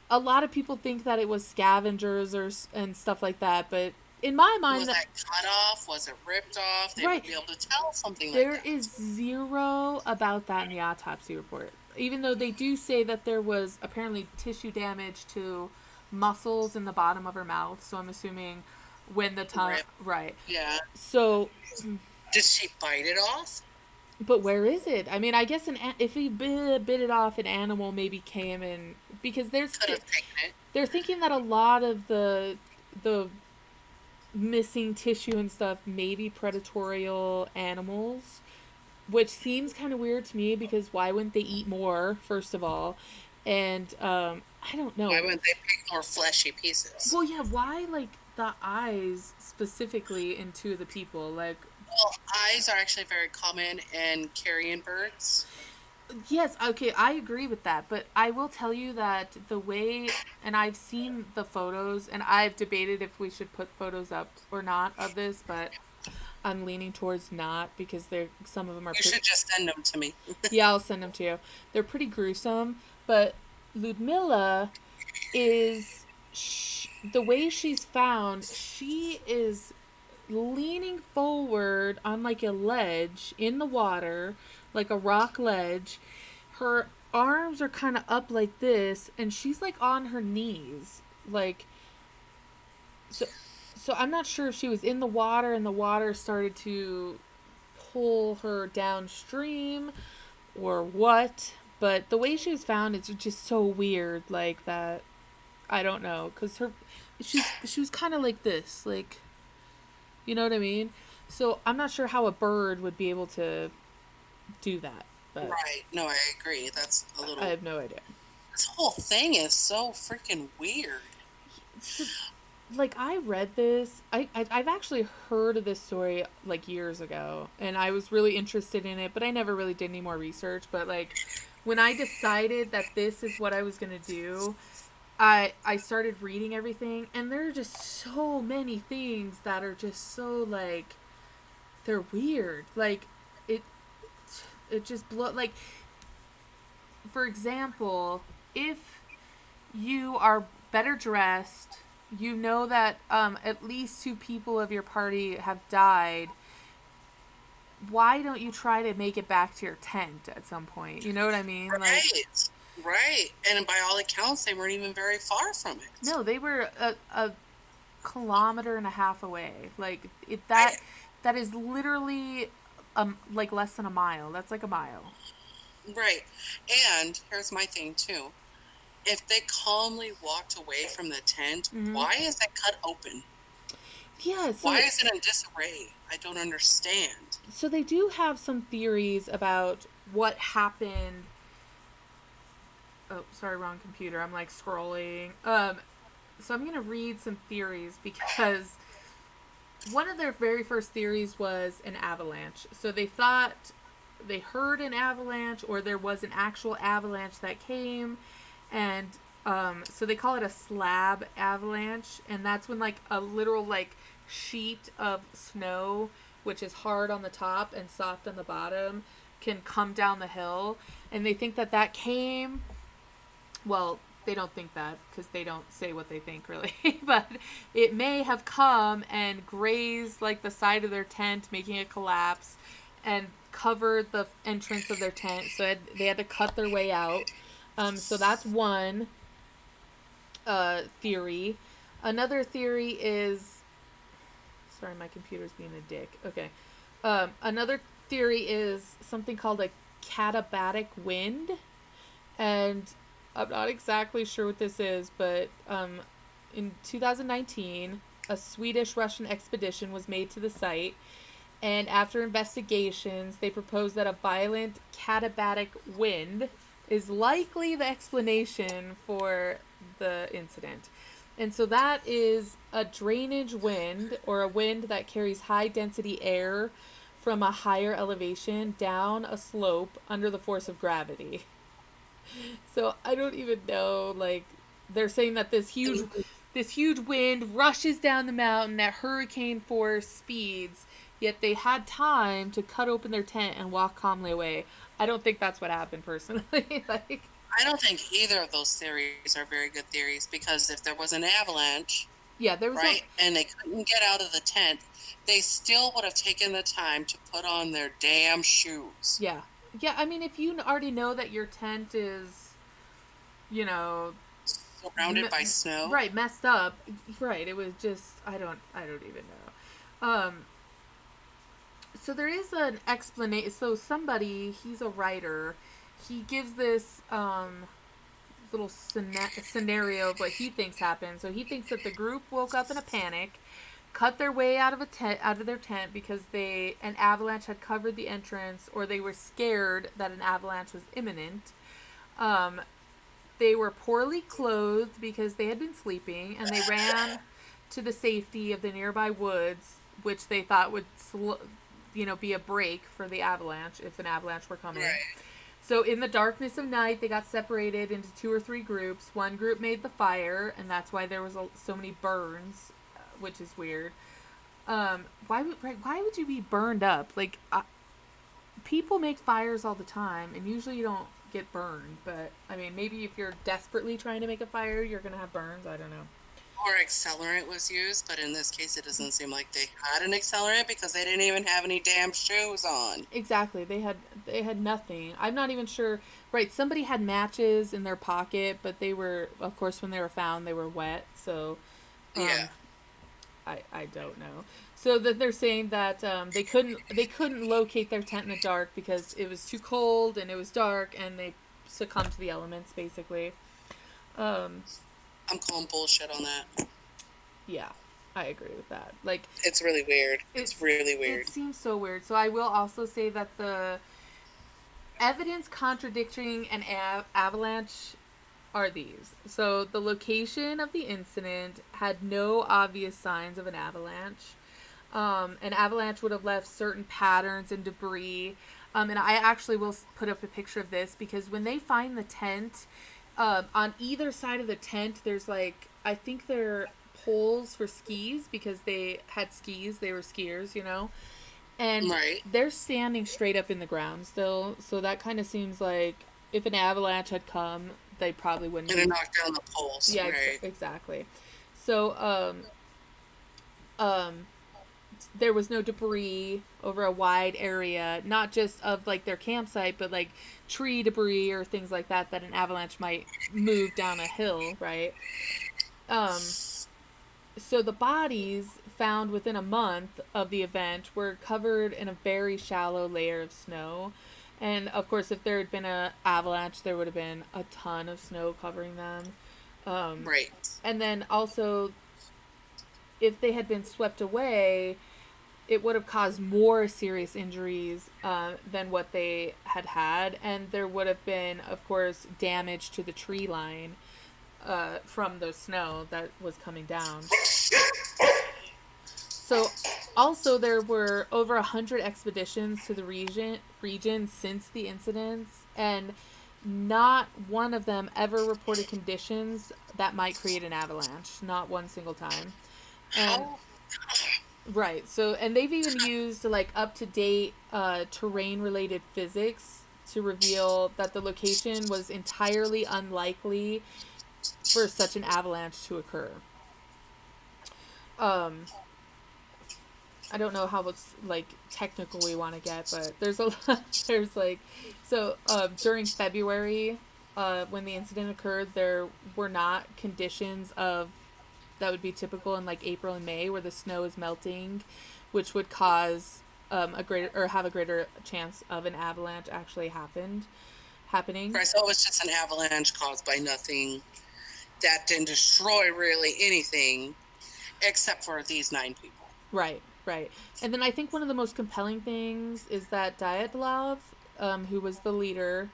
S2: a lot of people think that it was scavengers and stuff like that, but in my mind...
S3: Was that cut off? Was it ripped off? They would be able to tell something like that.
S2: There is zero about that in the autopsy report. Even though they do say that there was apparently tissue damage to muscles in the bottom of her mouth, so I'm assuming when the tongue... Right.
S3: Yeah.
S2: So...
S3: Did she bite it off?
S2: But where is it? I mean, I guess if he bit it off, an animal maybe came and... Because they're thinking that a lot of the missing tissue and stuff may be predatorial animals, which seems kind of weird to me, because why wouldn't they eat more, first of all? And I don't know.
S3: Why wouldn't they pick more fleshy pieces?
S2: Well, yeah, why, like, the eyes specifically in 2 of the people? Like,
S3: Well, eyes are actually very common in carrion birds.
S2: Yes, okay, I agree with that, but I will tell you that the way, and I've seen the photos, and I've debated if we should put photos up or not of this, but I'm leaning towards not because some of them are
S3: You
S2: pretty.
S3: should just send them to me.
S2: Yeah, I'll send them to you. They're pretty gruesome, but Ludmilla is the way she's found. She is leaning forward on like a ledge in the water, like a rock ledge. Her arms are kind of up like this, and she's like on her knees, like so. So I'm not sure if she was in the water and the water started to pull her downstream or what, but the way she was found is just so weird, like that. I don't know, cause she was kind of like this, like, you know what I mean. So I'm not sure how a bird would be able to do that, but
S3: Right. No, I agree. That's a
S2: I
S3: little.
S2: have no idea.
S3: This whole thing is so freaking weird.
S2: So, like I read this, I've actually heard of this story like years ago, and I was really interested in it, but I never really did any more research. But like when I decided that this is what I was gonna do, I started reading everything, and there are just so many things that are just so like they're weird. Like it it just like for example, if you are better dressed, you know that at least two people of your party have died. Why don't you try to make it back to your tent at some point? You know what I mean? Like,
S3: Right. Right. And by all accounts, they weren't even very far from it.
S2: no, they were a kilometer and a half away. Like
S3: I,
S2: that is literally like less than a mile. That's like a mile.
S3: right. And here's my thing, too. If they calmly walked away from the tent,
S2: Mm-hmm.
S3: why is it cut open?
S2: Yeah.
S3: Why is it in disarray? I don't understand.
S2: So they do have some theories about what happened. Oh, sorry, wrong computer. I'm like scrolling. So I'm gonna read some theories because one of their very first theories was an avalanche. So they thought they heard an avalanche or there was an actual avalanche that came, and so they call it a slab avalanche, and that's when like a literal like sheet of snow, which is hard on the top and soft on the bottom, can come down the hill, and they think that that came. Well, they don't think that because they don't say what they think really, but it may have come and grazed like the side of their tent, making it collapse, and covered the entrance of their tent. So they had to cut their way out. So that's one theory. Another theory is, sorry, my computer's being a dick. Okay. Another theory is something called a katabatic wind, and I'm not exactly sure what this is, but in 2019, a Swedish-Russian expedition was made to the site, and after investigations, they proposed that a violent katabatic wind is likely the explanation for the incident. And so that is a drainage wind, or a wind that carries high density air from a higher elevation down a slope under the force of gravity. So I don't even know, like they're saying that this huge wind rushes down the mountain at hurricane force speeds, yet they had time to cut open their tent and walk calmly away. I don't think that's what happened personally. Like,
S3: I don't think either of those theories are very good theories because if there was an avalanche,
S2: yeah, there was a
S3: right, and they couldn't get out of the tent, they still would have taken the time to put on their damn shoes.
S2: yeah. Yeah, I mean if you already know that your tent is, you know,
S3: Surrounded by snow.
S2: right, messed up. Right, it was just I don't even know. So there is an explanation. So somebody, he's a writer, he gives this little scenario of what he thinks happened. So he thinks that the group woke up in a panic, cut their way out of their tent because an avalanche had covered the entrance, or they were scared that an avalanche was imminent. They were poorly clothed because they had been sleeping, and they ran to the safety of the nearby woods, which they thought would be a break for the avalanche if an avalanche were coming.
S3: Right.
S2: So in the darkness of night, they got separated into 2 or 3 groups. One group made the fire, and that's why there was so many burns, which is weird. Why would you be burned up? Like, people make fires all the time, and usually you don't get burned. But I mean, maybe if you're desperately trying to make a fire, you're gonna have burns. I don't know.
S3: Or accelerant was used, but in this case, it doesn't seem like they had an accelerant because they didn't even have any damn shoes on.
S2: Exactly. They had nothing. I'm not even sure. Right. Somebody had matches in their pocket, but they were, of course, when they were found, they were wet. So,
S3: Yeah.
S2: I don't know. So that they're saying that they couldn't locate their tent in the dark because it was too cold and it was dark, and they succumbed to the elements basically.
S3: I'm calling bullshit on that.
S2: Yeah, I agree with that. Like,
S3: It's really weird. It's really weird.
S2: It seems so weird. So I will also say that the evidence contradicting an avalanche are these. So the location of the incident had no obvious signs of an avalanche. An avalanche would have left certain patterns and debris. And I actually will put up a picture of this because when they find the tent, on either side of the tent, there's like, I think they're poles for skis because they had skis. They were skiers, and
S3: Right.
S2: they're standing straight up in the ground still. So that kind of seems like if an avalanche had come, they probably wouldn't.
S3: And it knocked down the poles.
S2: Yeah,
S3: right.
S2: Exactly. So, there was no debris over a wide area, not just of like their campsite, but like tree debris or things like that an avalanche might move down a hill, right? So the bodies found within a month of the event were covered in a very shallow layer of snow. And of course, if there had been an avalanche, there would have been a ton of snow covering them.
S3: Right.
S2: And then also, if they had been swept away, it would have caused more serious injuries than what they had. And there would have been, of course, damage to the tree line from the snow that was coming down. So, also, there were over 100 expeditions to the region since the incidents, and not one of them ever reported conditions that might create an avalanche. Not one single time. And, right. So, and they've even used like up-to-date terrain-related physics to reveal that the location was entirely unlikely for such an avalanche to occur. I don't know how it's like technical we want to get, but there's a lot. There's like, so during February, when the incident occurred, there were not conditions of that would be typical in like April and May, where the snow is melting, which would cause have a greater chance of an avalanche actually happening.
S3: Right. So it was just an avalanche caused by nothing that didn't destroy really anything, except for these 9 people.
S2: Right. And then I think one of the most compelling things is that Dyatlov, who was the leader,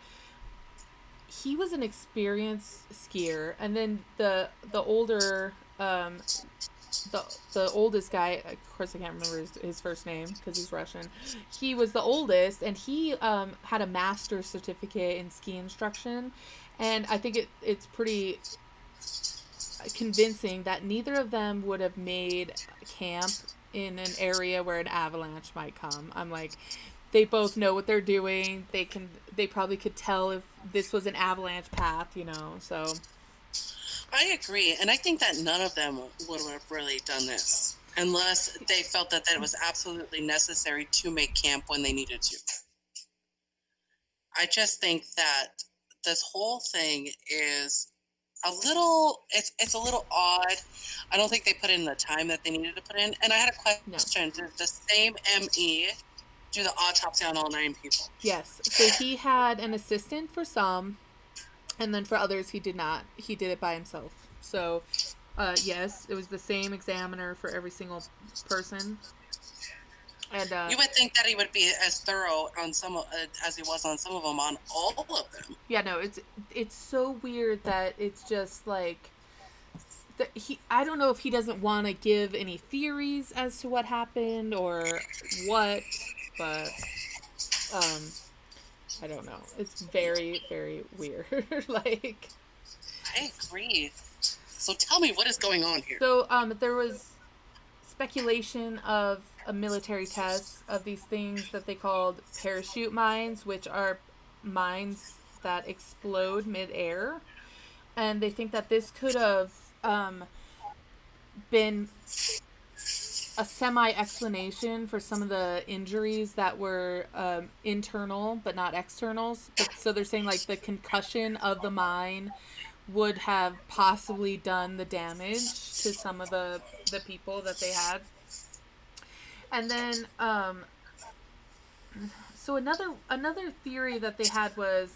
S2: he was an experienced skier, and then the older, the oldest guy, of course I can't remember his first name because he's Russian. He was the oldest, and he had a master's certificate in ski instruction, and I think it's pretty convincing that neither of them would have made camp in an area where an avalanche might come. I'm like, they both know what they're doing. They probably could tell if this was an avalanche path, so.
S3: I agree. And I think that none of them would have really done this unless they felt that it was absolutely necessary to make camp when they needed to. I just think that this whole thing is it's a little odd. I don't think they put in the time that they needed to put in. And I had a question. No. Did the same ME do the autopsy on all 9 people?
S2: Yes. So he had an assistant for some, and then for others he did not. He did it by himself. So, yes, it was the same examiner for every single person. And
S3: you would think that he would be as thorough on some as he was on some of them, on all of them.
S2: Yeah, no, it's so weird that it's just like I don't know if he doesn't want to give any theories as to what happened or what, but I don't know. It's very, very weird. Like,
S3: I agree. So tell me, what is going on here?
S2: so there was speculation of a military test of these things that they called parachute mines, which are mines that explode midair, and they think that this could have been a semi-explanation for some of the injuries that were internal but not externals. But so they're saying like the concussion of the mine would have possibly done the damage to some of the people that they had. And then so another theory that they had was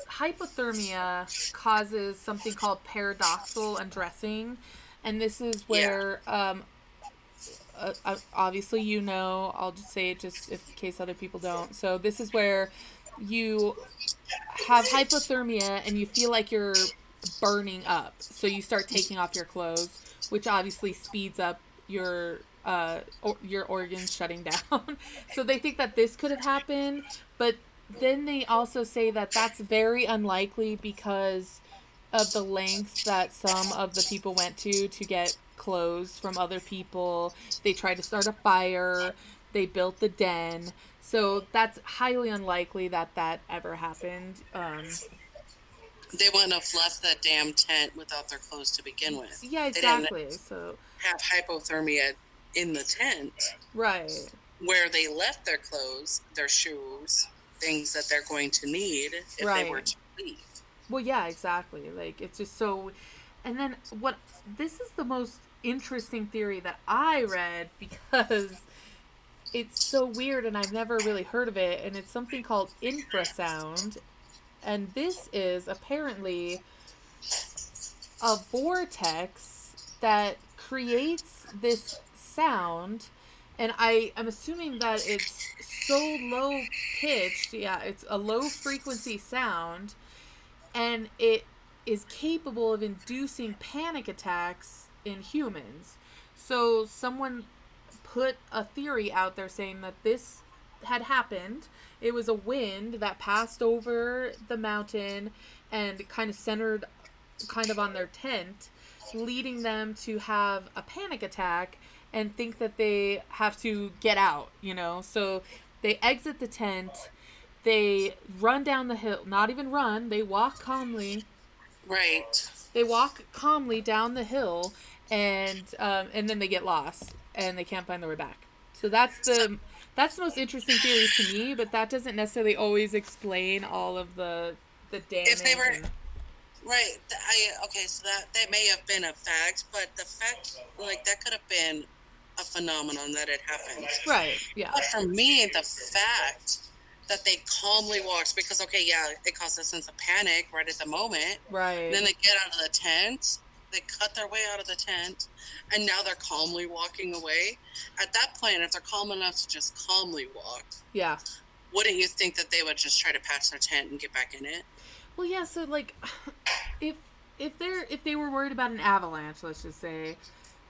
S2: hypothermia causes something called paradoxal undressing, and this is where obviously I'll just say it just in case other people don't. So this is where you have hypothermia and you feel like you're burning up, so you start taking off your clothes, which obviously speeds up your organs shutting down. So they think that this could have happened, but then they also say that that's very unlikely because of the lengths that some of the people went to get clothes from other people. They tried to start a fire. They built the den. So that's highly unlikely that that ever happened.
S3: They wouldn't have left that damn tent without their clothes to begin with.
S2: Yeah, exactly. So
S3: have hypothermia in the tent.
S2: Right.
S3: Where they left their clothes, their shoes, things that they're going to need if they were to leave.
S2: Well, yeah, exactly. Like, it's just so... And then this is the most interesting theory that I read because it's so weird and I've never really heard of it, and it's something called infrasound. And this is apparently a vortex that creates this sound, and I'm assuming that it's so low pitched. Yeah, it's a low frequency sound, and it is capable of inducing panic attacks in humans. So someone put a theory out there saying that this had happened. It was a wind that passed over the mountain and kind of centered kind of on their tent, leading them to have a panic attack and think that they have to get out, So they exit the tent, they run down the hill, not even run, they walk calmly.
S3: Right.
S2: They walk calmly down the hill, and then they get lost and they can't find their way back. So that's the most interesting theory to me, but that doesn't necessarily always explain all of the damage.
S3: If they were right, so that may have been a fact, but the fact, like, that could have been a phenomenon that had happened.
S2: Right. Yeah.
S3: But for me, the fact that they calmly walked, because it caused a sense of panic right at the moment.
S2: Right.
S3: And then they get out of the tent. They cut their way out of the tent, and now they're calmly walking away. At that point, if they're calm enough to just calmly walk,
S2: yeah,
S3: wouldn't you think that they would just try to patch their tent and get back in it?
S2: Well, yeah. So, like, if they were worried about an avalanche, let's just say,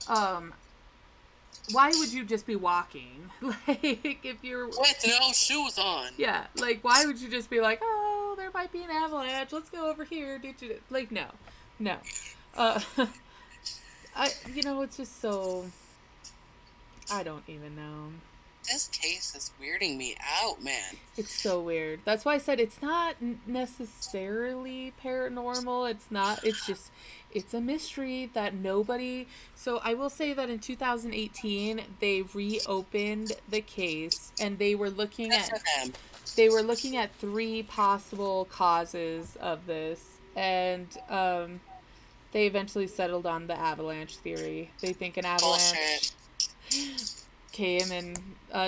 S2: why would you just be walking? Like, if you're
S3: with no shoes on.
S2: Yeah. Like, why would you just be like, oh, there might be an avalanche. Let's go over here. Like, no. It's just so, I don't even know.
S3: This case is weirding me out, man.
S2: It's so weird. That's why I said it's not necessarily paranormal. It's a mystery that nobody... So I will say that in 2018, they reopened the case, and they were looking at 3 possible causes of this, and they eventually settled on the avalanche theory. They think an avalanche came and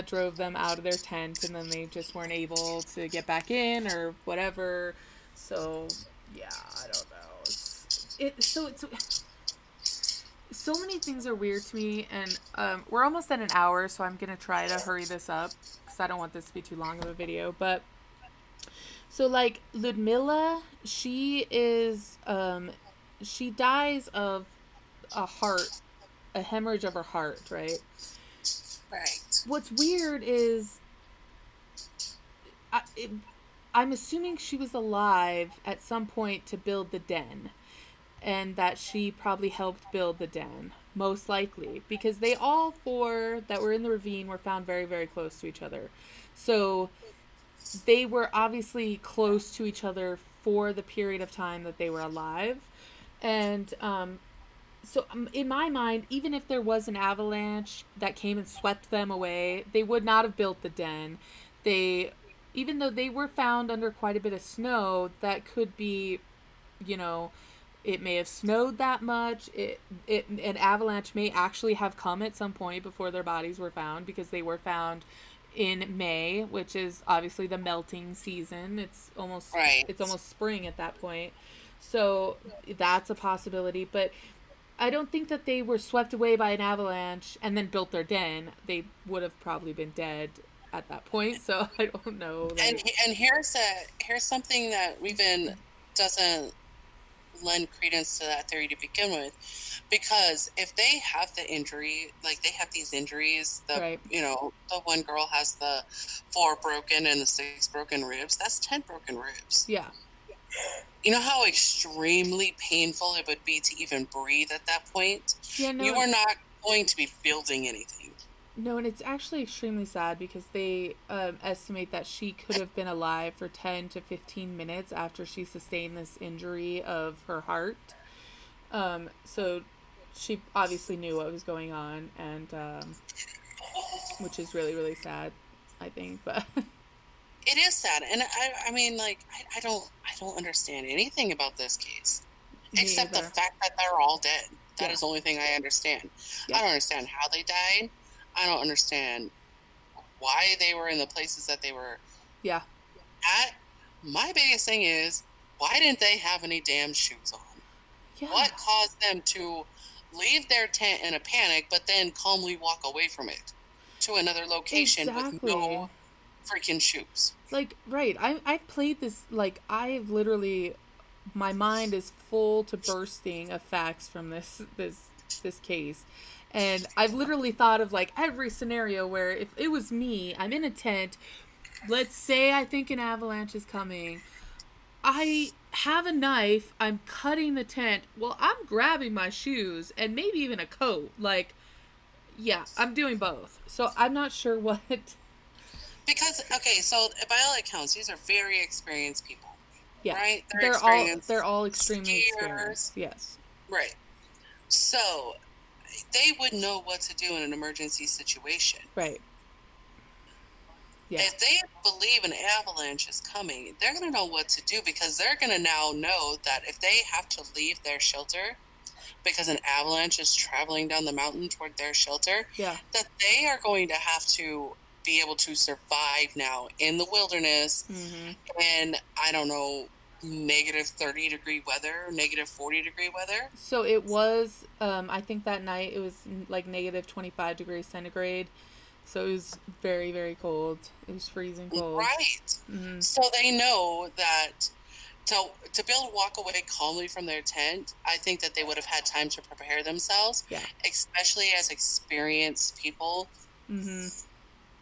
S2: drove them out of their tent, and then they just weren't able to get back in or whatever. So yeah, I don't know. So many things are weird to me, and we're almost at an hour, so I'm gonna try to hurry this up because I don't want this to be too long of a video. But so, like, Ludmilla, she dies of a hemorrhage of her heart, right?
S3: Right.
S2: What's weird is I'm assuming she was alive at some point to build the den, and that she probably helped build the den, most likely, because they all four that were in the ravine were found very, very close to each other. So they were obviously close to each other for the period of time that they were alive. And so in my mind, even if there was an avalanche that came and swept them away, they would not have built the den. They, even though they were found under quite a bit of snow, that could be, you know, it may have snowed that much. An avalanche may actually have come at some point before their bodies were found, because they were found in May, which is obviously the melting season. It's almost spring at that point. So that's a possibility, but I don't think that they were swept away by an avalanche and then built their den. They would have probably been dead at that point. So I don't know.
S3: And here's something that even doesn't lend credence to that theory to begin with, because if they have the injury, like they have these injuries, the one girl has the 4 broken and the 6 broken ribs. That's 10 broken ribs.
S2: Yeah.
S3: You know how extremely painful it would be to even breathe at that point?
S2: Yeah, no.
S3: You are not going to be building anything.
S2: No, and it's actually extremely sad, because they estimate that she could have been alive for 10 to 15 minutes after she sustained this injury of her heart. So she obviously knew what was going on, and which is really, really sad, I think. But
S3: it is sad, and I mean, like, I don't understand anything about this case, except the fact that they're all dead. That is the only thing I understand. Yeah. I don't understand how they died. I don't understand why they were in the places that they were at. My biggest thing is, why didn't they have any damn shoes on? Yeah. What caused them to leave their tent in a panic, but then calmly walk away from it to another location with no freaking shoes?
S2: Like, right. I've played this, like, I've literally, my mind is full to bursting of facts from this case. And I've literally thought of, like, every scenario where if it was me, I'm in a tent, let's say I think an avalanche is coming, I have a knife, I'm cutting the tent, well, I'm grabbing my shoes and maybe even a coat. Like, yeah, I'm doing both. So I'm not sure what...
S3: Because, okay, so by all accounts, these are very experienced people.
S2: Yeah.
S3: Right?
S2: They're all extremely experienced. Yes.
S3: Right. So... they would know what to do in an emergency situation.
S2: Right. Yeah.
S3: If they believe an avalanche is coming, they're going to know what to do, because they're going to now know that if they have to leave their shelter because an avalanche is traveling down the mountain toward their shelter, that they are going to have to be able to survive now in the wilderness. Mm-hmm. And I don't know, negative 30 degree weather, negative 40 degree weather.
S2: So it was, I think that night it was like negative 25 degrees centigrade. So it was very, very cold. It was freezing cold.
S3: Right. Mm-hmm. So they know that to be able to walk away calmly from their tent, I think that they would have had time to prepare themselves, especially as experienced people. Mm-hmm.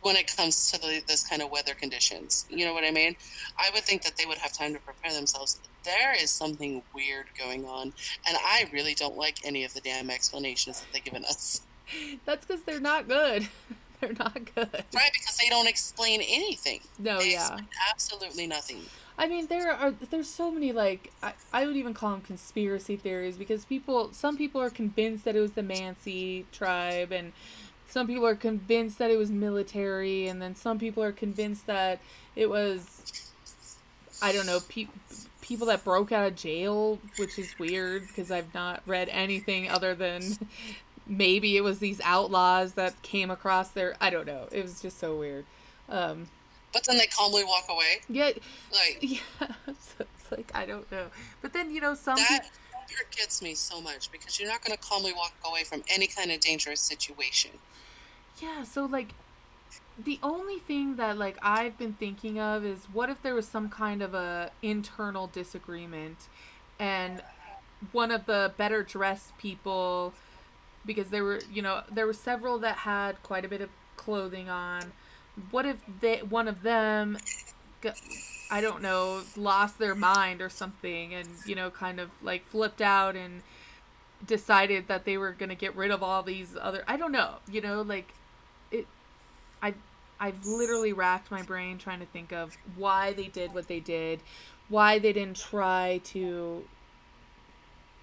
S3: When it comes to this kind of weather conditions. You know what I mean? I would think that they would have time to prepare themselves. There is something weird going on, and I really don't like any of the damn explanations that they've given us.
S2: That's because they're not good. They're not good.
S3: Right, because they don't explain anything.
S2: No,
S3: they explain absolutely nothing.
S2: I mean, there's so many, like, I would even call them conspiracy theories, because some people are convinced that it was the Mansi tribe, and some people are convinced that it was military, and then some people are convinced that it was, I don't know, people that broke out of jail, which is weird, because I've not read anything other than maybe it was these outlaws that came across their, I don't know, it was just so weird.
S3: But then they calmly walk away?
S2: Yeah.
S3: Like,
S2: yeah. So it's like, I don't know. But then, some
S3: that gets me so much, because you're not going to calmly walk away from any kind of dangerous situation.
S2: Yeah, so, like, the only thing that, like, I've been thinking of is, what if there was some kind of a internal disagreement, and one of the better dressed people, because there were several that had quite a bit of clothing on, what if one of them I don't know, lost their mind or something, and kind of like flipped out and decided that they were gonna get rid of all these other. I don't know, like it. I I've literally racked my brain trying to think of why they did what they did, why they didn't try to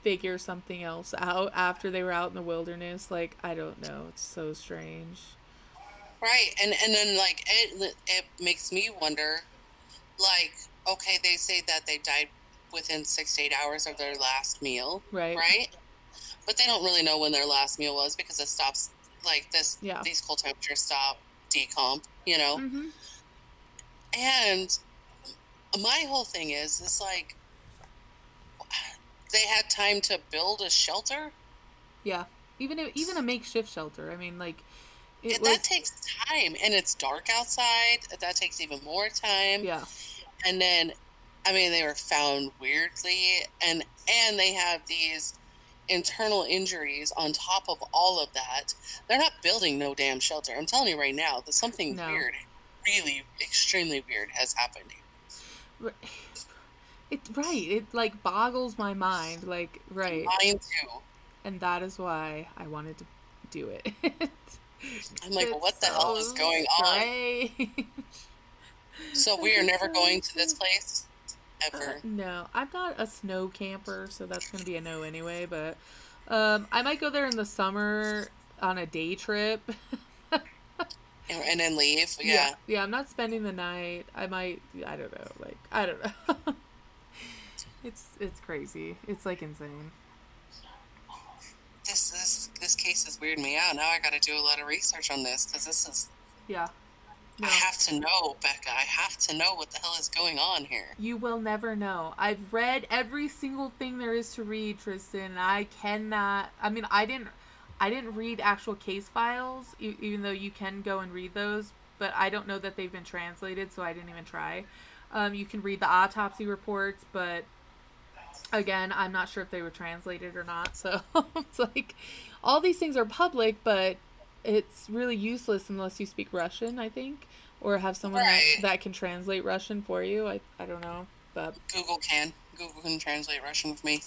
S2: figure something else out after they were out in the wilderness. Like, I don't know. It's so strange.
S3: Right, and then like it makes me wonder, like, okay, they say that they died within 6 to 8 hours of their last meal, right? But they don't really know when their last meal was because it stops, like these cold temperatures stop decomp,
S2: Mm-hmm.
S3: And my whole thing is like, they had time to build a shelter.
S2: Yeah, even a makeshift shelter. I mean, like,
S3: that takes time, and it's dark outside. That takes even more time.
S2: Yeah.
S3: And then, I mean, they were found weirdly, and they have these internal injuries on top of all of that. They're not building no damn shelter. I'm telling you right now that something weird, really extremely weird, has happened here.
S2: It like boggles my mind. Like, right.
S3: Mine too.
S2: And that is why I wanted to do it.
S3: I'm like, well, what the hell is going on? So we are never going to this place? Ever?
S2: No. I'm not a snow camper, so that's going to be a no anyway, but I might go there in the summer on a day trip.
S3: And then leave?
S2: Yeah, I'm not spending the night. I might, I don't know. It's crazy. It's like insane.
S3: This case is weirding me out. Now I got to do a lot of research on this because this is.
S2: Yeah.
S3: No. I have to know, Becca. I have to know what the hell is going on here.
S2: You will never know. I've read every single thing there is to read, Tristan. I cannot. I mean, I didn't read actual case files, even though you can go and read those. But I don't know that they've been translated, so I didn't even try. You can read the autopsy reports, but again, I'm not sure if they were translated or not. So it's like all these things are public, but it's really useless unless you speak Russian, I think, or have someone that can translate Russian for you. I don't know, but Google can translate Russian with me.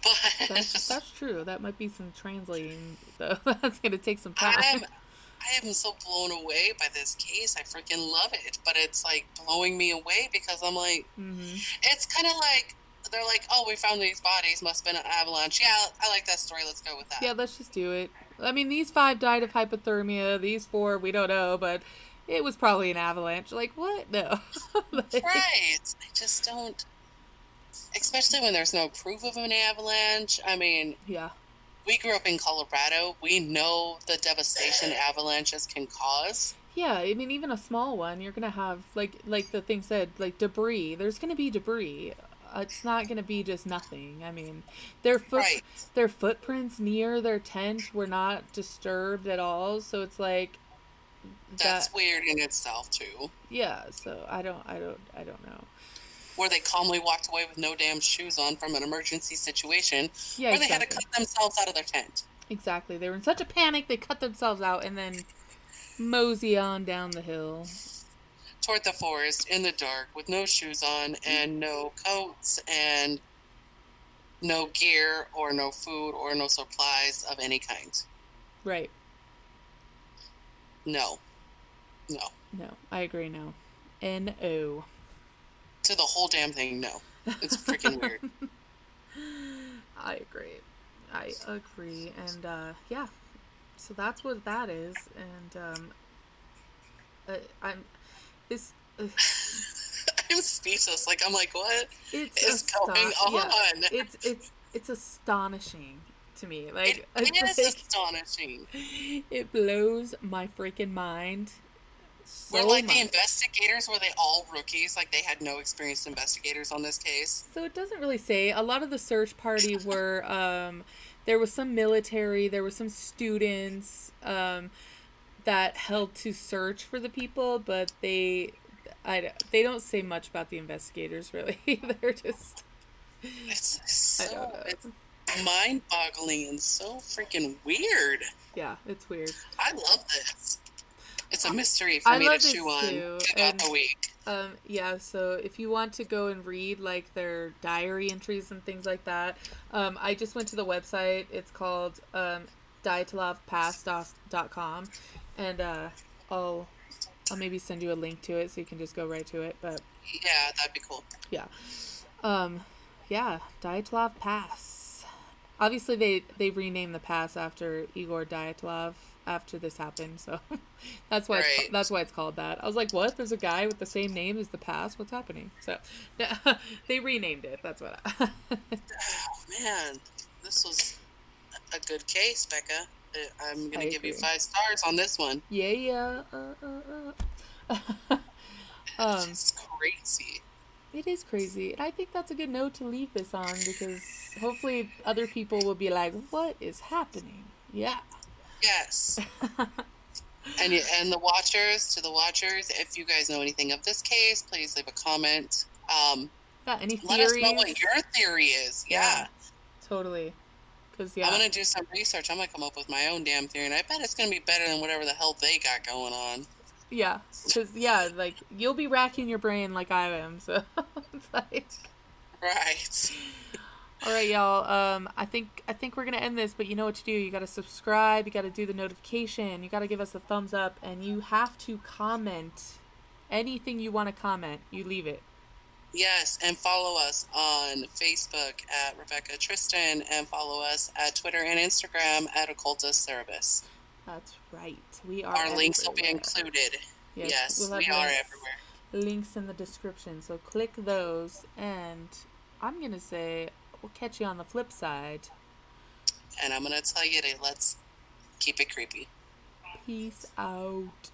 S2: But that's true. That might be some translating though. That's gonna take some time. I am so blown away by this case. I freaking love it, but it's like blowing me away because I'm like, It's kind of like. They're like, oh, we found these bodies. Must have been an avalanche. Yeah, I like that story. Let's go with that. Yeah, let's just do it. I mean, these 5 died of hypothermia. These 4, we don't know, but it was probably an avalanche. Like, what? No. Right. I just don't. Especially when there's no proof of an avalanche. I mean, yeah. We grew up in Colorado. We know the devastation avalanches can cause. Yeah, I mean, even a small one, you're going to have, like the thing said, like debris. There's going to be debris. It's not going to be just nothing. I mean, their footprints near their tent were not disturbed at all. So it's like that's weird in itself too. Yeah. So I don't know. Where they calmly walked away with no damn shoes on from an emergency situation. Yeah. Where they had to cut themselves out of their tent. Exactly. They were in such a panic they cut themselves out and then mosey on down the hill. Toward the forest in the dark with no shoes on and no coats and no gear or no food or no supplies of any kind. Right. No, I agree. No. N-O. To the whole damn thing, no. It's freaking weird. I agree. And, yeah. So that's what that is. And, I'm speechless. Like, I'm like, what is going on? Yeah. It's astonishing to me. Like, it is astonishing. It blows my freaking mind. So much. The investigators, were they all rookies? Like, they had no experienced investigators on this case? So it doesn't really say. A lot of the search party were, there was some military, there were some students, that helped to search for the people, but they don't say much about the investigators, really. They're just... It's mind-boggling and so freaking weird. Yeah, it's weird. I love this.
S3: It's a mystery for
S2: I
S3: me
S2: love
S3: to
S2: this
S3: chew on
S2: too.
S3: throughout the week.
S2: Yeah, so if you want to go and read like their diary entries and things like that, I just went to the website. It's called dyatlovpass.com, and I'll maybe send you a link to it so you can just go right to it. But
S3: Yeah, that'd be cool.
S2: yeah, yeah, Dyatlov Pass. Obviously, they renamed the pass after Igor Dyatlov after this happened, so that's why
S3: Right.
S2: that's why it's called that. I was like, what? There's a guy with the same name as the pass? What's happening? So yeah, they renamed it. That's what.
S3: Oh, man, this was a good case, Becca. I'm going
S2: I
S3: to give you
S2: agree.
S3: 5 stars on this one.
S2: Yeah.
S3: It's just crazy.
S2: It is crazy, and I think that's a good note to leave this on because hopefully other people will be like, "What is happening?" Yeah.
S3: Yes. And the watchers, if you guys know anything of this case, please leave a comment.
S2: Yeah. Any theories?
S3: Let us know what your theory is. Yeah.
S2: Totally. Because
S3: I'm going to do some research. I'm going to come up with my own damn theory, and I bet it's going to be better than whatever the hell they got going on.
S2: Yeah, because like you'll be racking your brain like I am, so it's like
S3: right.
S2: All right, y'all. I think we're gonna end this, but you know what to do. You gotta subscribe. You gotta do the notification. You gotta give us a thumbs up, and you have to comment anything you want to comment. You leave it.
S3: Yes, and follow us on Facebook at Rebecca Tristan, and follow us at Twitter and Instagram at Occultist Service.
S2: That's right. We are.
S3: Our links will be included. Yes,
S2: we'll
S3: we are everywhere.
S2: Links in the description, so click those. And I'm gonna say we'll catch you on the flip side.
S3: And I'm gonna tell you to let's keep it creepy.
S2: Peace out.